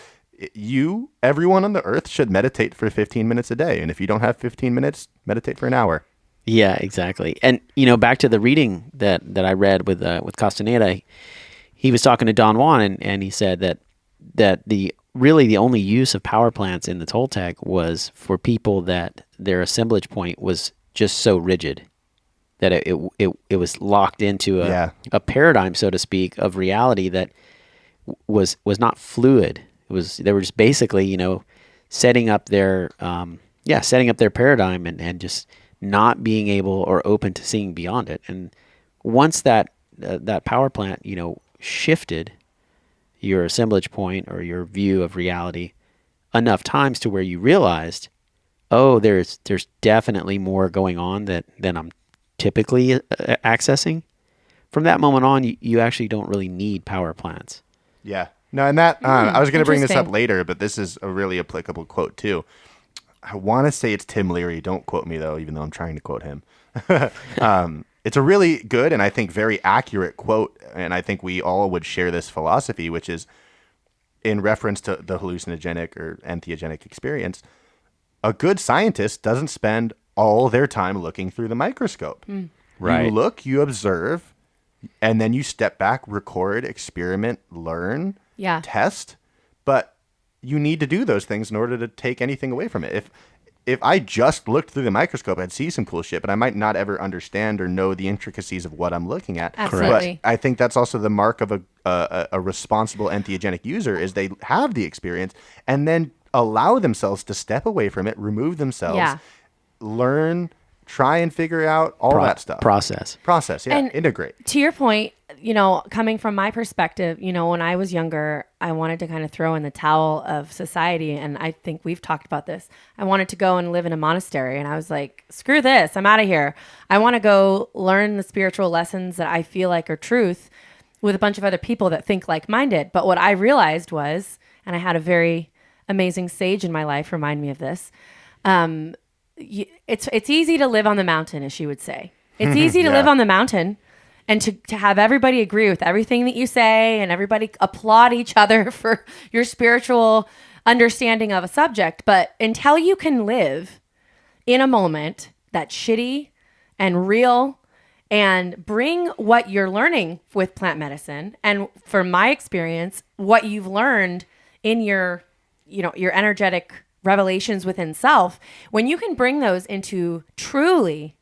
everyone on the earth should meditate for 15 minutes a day, and if you don't have 15 minutes, meditate for an hour. Yeah, exactly. And, you know, back to the reading that I read with Castaneda, he was talking to Don Juan, and he said that the only use of power plants in the Toltec was for people that their assemblage point was just so rigid that it was locked into a paradigm, so to speak, of reality that was not fluid. They were just basically, you know, setting up their paradigm and just not being able or open to seeing beyond it. And once that power plant, you know, shifted your assemblage point or your view of reality enough times to where you realized, oh, there's definitely more going on than I'm typically accessing. From that moment on, you actually don't really need power plants. Yeah. No, and that I was going to bring this up later, but this is a really applicable quote too. I want to say it's Tim Leary. Don't quote me though, even though I'm trying to quote him. It's a really good and I think very accurate quote. And I think we all would share this philosophy, which is in reference to the hallucinogenic or entheogenic experience. A good scientist doesn't spend all their time looking through the microscope. Right. You look, you observe, and then you step back, record, experiment, learn, Yeah. test. But you need to do those things in order to take anything away from it. If I just looked through the microscope, I'd see some cool shit, but I might not ever understand or know the intricacies of what I'm looking at. Absolutely. But I think that's also the mark of a responsible entheogenic user is they have the experience and then allow themselves to step away from it, remove themselves, Yeah. learn, try and figure out all that stuff. Process. Yeah. And Integrate. To your point, coming from my perspective, when I was younger, I wanted to kind of throw in the towel of society. And I think we've talked about this. I wanted to go and live in a monastery. And I was like, screw this. I'm out of here. I want to go learn the spiritual lessons that I feel like are truth with a bunch of other people that think like-minded. But what I realized was, and I had a very amazing sage in my life remind me of this, it's easy to live on the mountain, as she would say. It's easy to live on the mountain and to have everybody agree with everything that you say and everybody applaud each other for your spiritual understanding of a subject. But until you can live in a moment that's shitty and real and bring what you're learning with plant medicine and, from my experience, what you've learned in your energetic revelations within self, when you can bring those into truly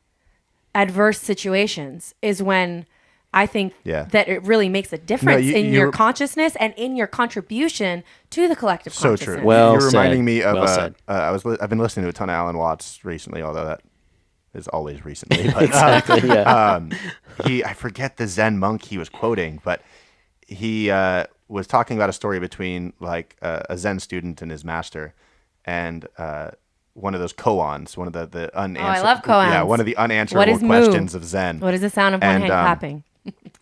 adverse situations is when I think that it really makes a difference in your consciousness and in your contribution to the collective consciousness. True. You're reminding me of I've been listening to a ton of Alan Watts recently, although that is always recently. But, Exactly. I forget the Zen monk he was quoting, but he was talking about a story between like a Zen student and his master, and one of those koans, one of the unanswered. I love koans. Yeah, one of the unanswerable questions of Zen. What is the sound of one hand clapping?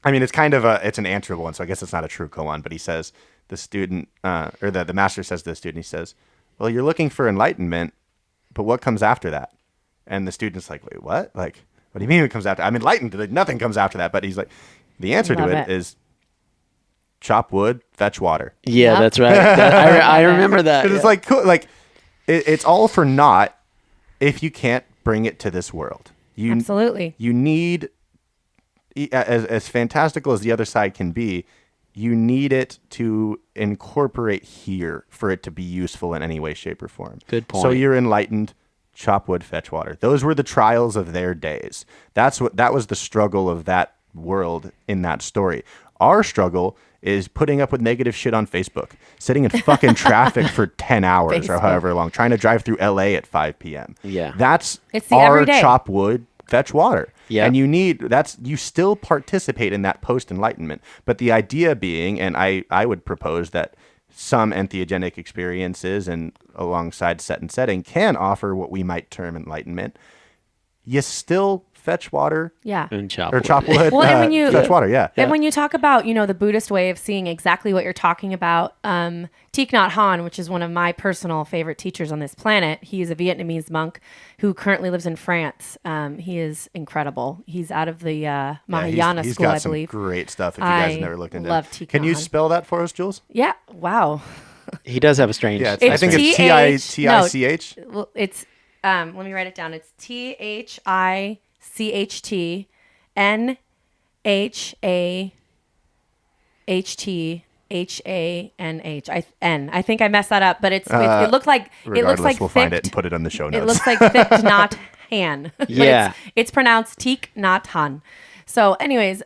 I mean, it's kind of it's an answerable one, so I guess it's not a true koan. But he says the student or the master says to the student, he says, "Well, you're looking for enlightenment, but what comes after that?" And the student's like, "Wait, what? Like, what do you mean it comes after? I'm enlightened. Like, nothing comes after that." But he's like, the answer to it is chop wood, fetch water. Yeah, that's right. I remember that. It's like cool, like it's all for naught if you can't bring it to this world. Absolutely. You need, as fantastical as the other side can be, you need it to incorporate here for it to be useful in any way, shape, or form. Good point. So you're enlightened. Chop wood, fetch water. Those were the trials of their days. That was the struggle of that world in that story. Our struggle is putting up with negative shit on Facebook, sitting in fucking traffic for 10 hours or however long, trying to drive through LA at 5 p.m. Yeah. It's the our everyday. chop wood, fetch water. Yeah. And you still participate in that post-enlightenment. But the idea being, and I would propose that some entheogenic experiences and alongside set and setting can offer what we might term enlightenment. You still fetch water, and chop wood. Well, and when you fetch water, and when you talk about the Buddhist way of seeing exactly what you're talking about, Thich Nhat Hanh, which is one of my personal favorite teachers on this planet, he is a Vietnamese monk who currently lives in France. He is incredible. He's out of the Mahayana he's school, got I believe. Some great stuff. If you guys have never looked into love it, Thich can you Nhat Hanh. spell that for us, Jules? Yeah. Wow. He does have a strange. Yeah, I think it's T-I-C-H. Well, it's let me write it down. It's THICHTNHAHTHANH. I think I messed that up, but it looks like We'll thick, find it and put it on the show notes. It looks like Thich Nhat Hanh. But Yeah. it's pronounced Thich Nhat Hanh. So anyways,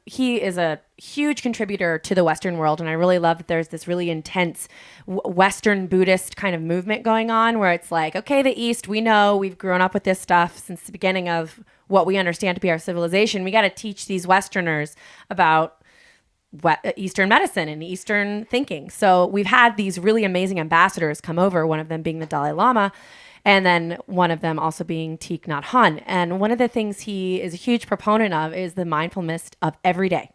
he is a huge contributor to the Western world. And I really love that there's this really intense Western Buddhist kind of movement going on where it's like, okay, the East, we know we've grown up with this stuff since the beginning of what we understand to be our civilization. We got to teach these Westerners about Eastern medicine and Eastern thinking. So we've had these really amazing ambassadors come over, one of them being the Dalai Lama, and then one of them also being Thich Nhat Hanh. And one of the things he is a huge proponent of is the mindfulness of every day.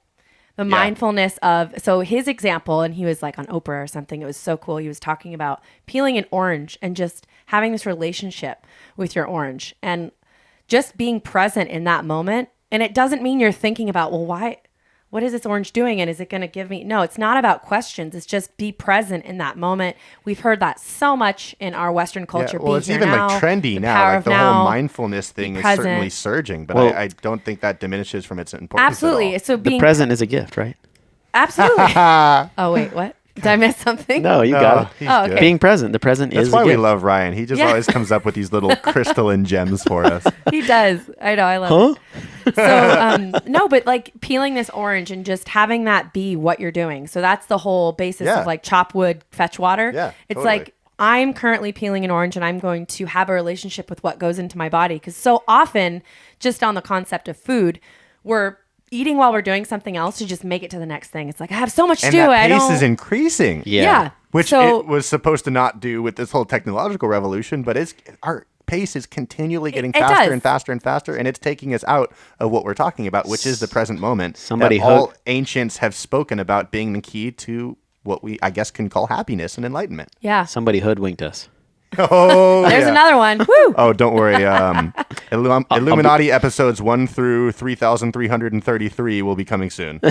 The mindfulness of, so his example, and he was like on Oprah or something. It was so cool. He was talking about peeling an orange and just having this relationship with your orange and just being present in that moment. And it doesn't mean you're thinking about, well, what is this orange doing? And is it going to give me? No, it's not about questions. It's just be present in that moment. We've heard that so much in our Western culture. Well, it's even like trendy now. Like the whole mindfulness thing is certainly surging, but I don't think that diminishes from its importance. Absolutely. At all. So the present is a gift, right? Absolutely. Oh, wait, what? Did I miss something? No, you got it. Oh, okay. Being present. The present is a gift. That's why we love Ryan. He just always comes up with these little crystalline gems for us. He does. I know. I love it. So, no, but like peeling this orange and just having that be what you're doing. So that's the whole basis of like chop wood, fetch water. Yeah, it's like I'm currently peeling an orange and I'm going to have a relationship with what goes into my body. Because so often, just on the concept of food, we're eating while we're doing something else to just make it to the next thing. It's like, I have so much to do. And that pace is increasing. Yeah. Which it was supposed to not do with this whole technological revolution, but our pace is continually getting faster and faster and faster, and it's taking us out of what we're talking about, which is the present moment. All ancients have spoken about being the key to what we, I guess, can call happiness and enlightenment. Yeah. Somebody hoodwinked us. Oh, there's another one. Woo! Oh, don't worry. Illuminati episodes 1 through 3,333 will be coming soon.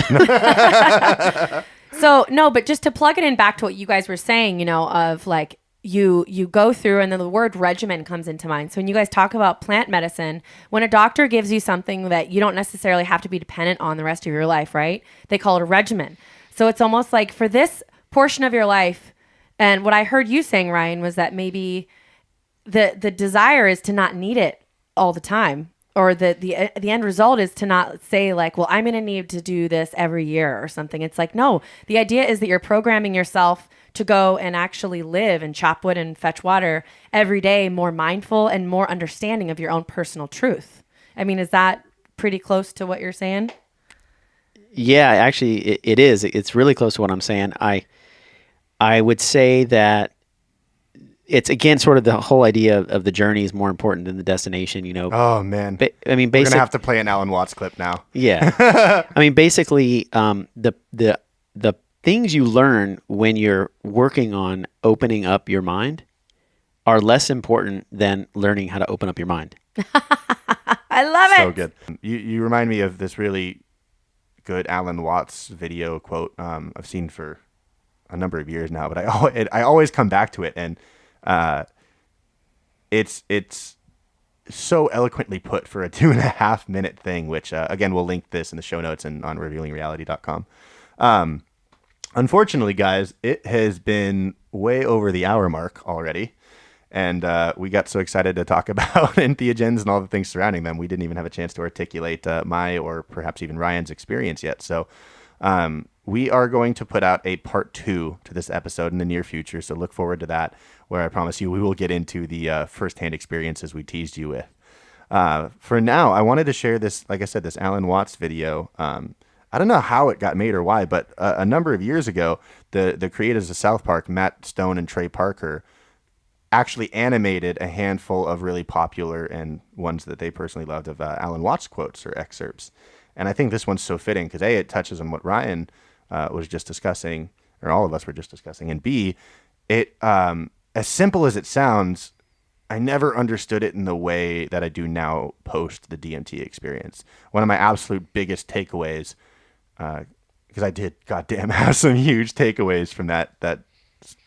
So, no, but just to plug it in back to what you guys were saying, of like you go through and then the word regimen comes into mind. So when you guys talk about plant medicine, when a doctor gives you something that you don't necessarily have to be dependent on the rest of your life, right? They call it a regimen. So it's almost like for this portion of your life. And what I heard you saying, Ryan, was that maybe the desire is to not need it all the time, or the end result is to not say like, well, I'm going to need to do this every year or something. It's like, no, the idea is that you're programming yourself to go and actually live and chop wood and fetch water every day, more mindful and more understanding of your own personal truth. I mean, is that pretty close to what you're saying? Yeah, actually, it is. It's really close to what I'm saying. I would say that it's, again, sort of the whole idea of the journey is more important than the destination, Oh, man. I mean, we're going to have to play an Alan Watts clip now. Yeah. I mean, basically, the things you learn when you're working on opening up your mind are less important than learning how to open up your mind. I love it. So good. You remind me of this really good Alan Watts video quote I've seen for a number of years now, but I always come back to it, and it's so eloquently put for a 2.5 minute thing, which again, we'll link this in the show notes and on revealingreality.com. Unfortunately, guys, it has been way over the hour mark already, and we got so excited to talk about entheogens and all the things surrounding them, we didn't even have a chance to articulate my or perhaps even Ryan's experience yet. So we are going to put out a part 2 to this episode in the near future, so look forward to that, where I promise you we will get into the firsthand experiences we teased you with. For now, I wanted to share this, like I said, this Alan Watts video. I don't know how it got made or why, but a number of years ago, the creators of South Park, Matt Stone and Trey Parker, actually animated a handful of really popular and ones that they personally loved of Alan Watts quotes or excerpts. And I think this one's so fitting because A, it touches on what Ryan was just discussing, or all of us were just discussing, and B, it as simple as it sounds, I never understood it in the way that I do now post the DMT experience. One of my absolute biggest takeaways, because I did goddamn have some huge takeaways from that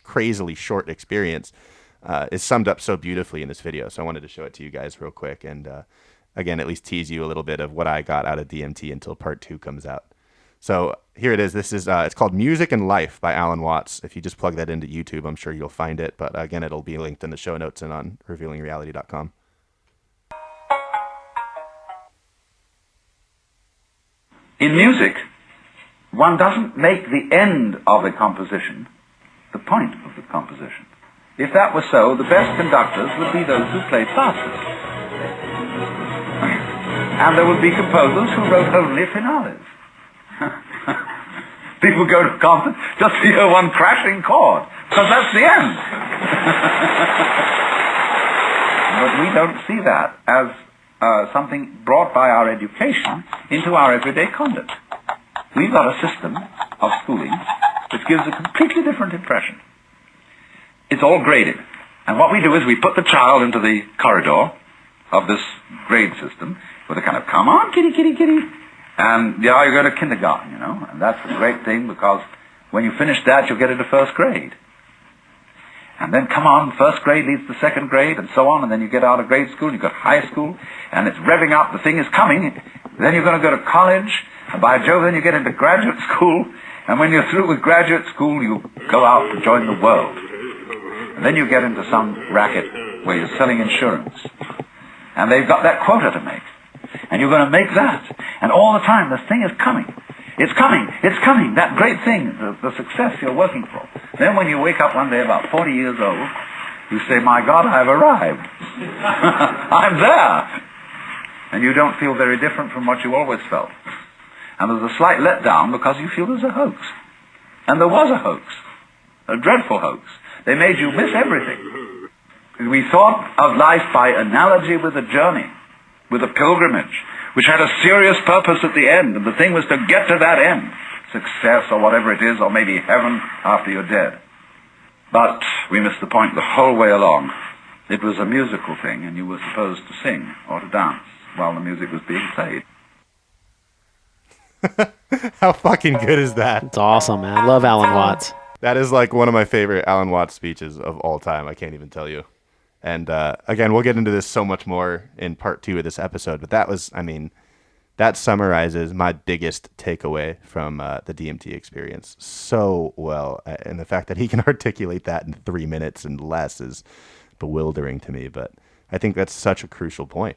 crazily short experience, is summed up so beautifully in this video. So I wanted to show it to you guys real quick, and again, at least tease you a little bit of what I got out of DMT until part 2 comes out. So here it is. This is it's called Music and Life by Alan Watts. If you just plug that into YouTube, I'm sure you'll find it. But again, it'll be linked in the show notes and on revealingreality.com. In music, one doesn't make the end of a composition the point of the composition. If that were so, the best conductors would be those who played fastest. And there would be composers who wrote only finales. People go to concert just to hear one crashing chord, because that's the end. But we don't see that as something brought by our education into our everyday conduct. We've got a system of schooling which gives a completely different impression. It's all graded. And what we do is we put the child into the corridor of this grade system with a kind of, come on, kitty, kitty, kitty. And yeah, you go to kindergarten, you know. And that's a great thing because when you finish that, you'll get into first grade. And then, come on, first grade leads to second grade, and so on, and then you get out of grade school, you've got high school, and it's revving up, the thing is coming. Then you're going to go to college, and by Jove, then you get into graduate school, and when you're through with graduate school, you go out to join the world. And then you get into some racket where you're selling insurance. And they've got that quota to make. And you're going to make that. And all the time, this thing is coming. It's coming. It's coming. That great thing, the success you're working for. Then when you wake up one day about 40 years old, you say, my God, I've arrived. I'm there. And you don't feel very different from what you always felt. And there's a slight letdown because you feel there's a hoax. And there was a hoax. A dreadful hoax. They made you miss everything. We thought of life by analogy with a journey, with a pilgrimage, which had a serious purpose at the end, and the thing was to get to that end, success or whatever it is, or maybe heaven after you're dead. But we missed the point the whole way along. It was a musical thing, and you were supposed to sing or to dance while the music was being played. How fucking good is that? It's awesome, man. I love Alan Watts. That is like one of my favorite Alan Watts speeches of all time. I can't even tell you. And again, we'll get into this so much more in part 2 of this episode. But that was, I mean, that summarizes my biggest takeaway from the DMT experience so well. And the fact that he can articulate that in 3 minutes and less is bewildering to me. But I think that's such a crucial point.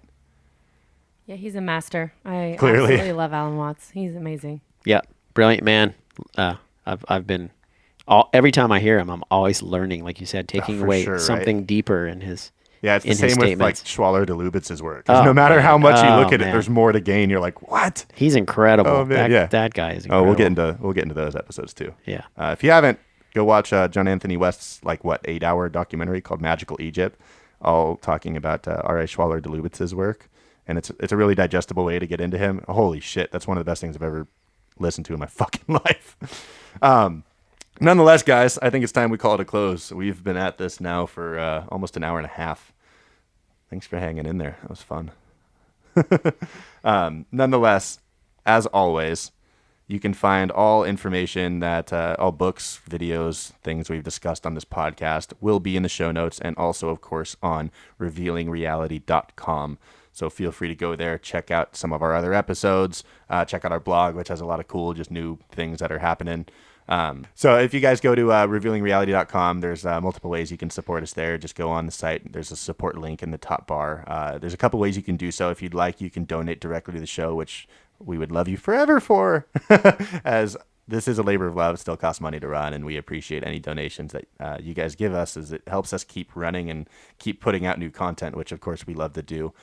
Yeah, he's a master. I Clearly. absolutely love Alan Watts. He's amazing. Yeah, brilliant man. I've been every time I hear him, I'm always learning, like you said, taking away sure, something right? deeper in his. Yeah, it's the in his same with like statements. Schwaller de Lubitz's work. 'Cause no matter how much you look at it, there's more to gain. You're like, what? He's incredible. Oh, man, yeah. That guy is Oh, incredible. we'll get into those episodes too. Yeah. If you haven't, go watch John Anthony West's 8-hour documentary called Magical Egypt, all talking about R.A. Schwaller de Lubitz's work, and it's a really digestible way to get into him. Holy shit, that's one of the best things I've ever listened to in my fucking life. Nonetheless, guys, I think it's time we call it a close. We've been at this now for almost an hour and a half. Thanks for hanging in there. That was fun. Nonetheless, as always, you can find all information that all books, videos, things we've discussed on this podcast will be in the show notes, and also, of course, on revealingreality.com. So feel free to go there, check out some of our other episodes, check out our blog, which has a lot of cool, just new things that are happening. So if you guys go to revealingreality.com, there's multiple ways you can support us there. Just go on the site. There's a support link in the top bar. There's a couple ways you can do so. If you'd like, you can donate directly to the show, which we would love you forever for, as this is a labor of love. It still costs money to run, and we appreciate any donations that you guys give us, as it helps us keep running and keep putting out new content, which of course we love to do.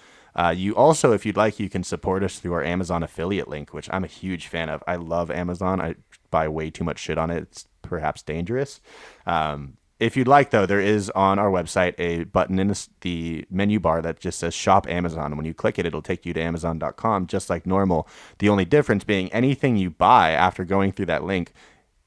You also, if you'd like, you can support us through our Amazon affiliate link, which I'm a huge fan of. I love Amazon. I buy way too much shit on it. It's perhaps dangerous. If you'd like, though, there is on our website a button in the menu bar that just says Shop Amazon. When you click it, it'll take you to Amazon.com just like normal. The only difference being anything you buy after going through that link,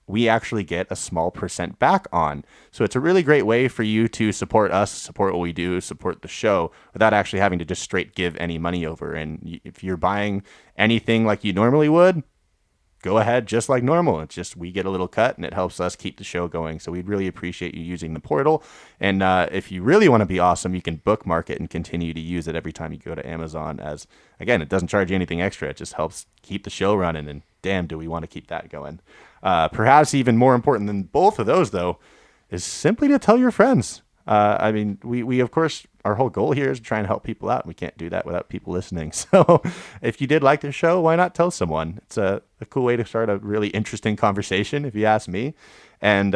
we actually get a small % back on. So it's a really great way for you to support us, support what we do, support the show without actually having to just straight give any money over. And if you're buying anything like you normally would, go ahead just like normal. It's just we get a little cut, and it helps us keep the show going. So we'd really appreciate you using the portal. And if you really want to be awesome, you can bookmark it and continue to use it every time you go to Amazon, as, again, it doesn't charge you anything extra. It just helps keep the show running, and damn, do we want to keep that going. Perhaps even more important than both of those, though, is simply to tell your friends. I mean, we of course, our whole goal here is to try and help people out. We can't do that without people listening. So if you did like the show, why not tell someone? It's a cool way to start a really interesting conversation, if you ask me. And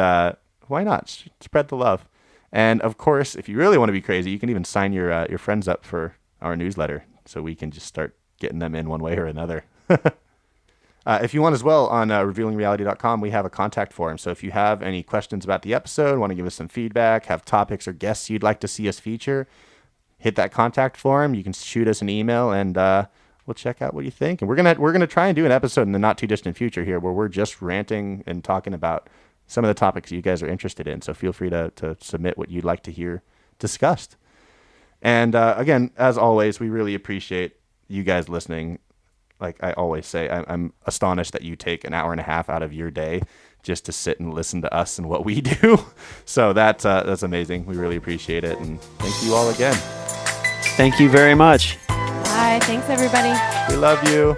why not? Spread the love. And of course, if you really want to be crazy, you can even sign your friends up for our newsletter, so we can just start getting them in one way or another. If you want as well, on revealingreality.com, we have a contact form. So if you have any questions about the episode, want to give us some feedback, have topics or guests you'd like to see us feature, hit that contact form. You can shoot us an email, and we'll check out what you think. And we're gonna try and do an episode in the not too distant future here where we're just ranting and talking about some of the topics you guys are interested in. So feel free to submit what you'd like to hear discussed. And again, as always, we really appreciate you guys listening. Like I always say, I'm astonished that you take an hour and a half out of your day just to sit and listen to us and what we do. So that's amazing. We really appreciate it. And thank you all again. Thank you very much. Bye. Thanks, everybody. We love you.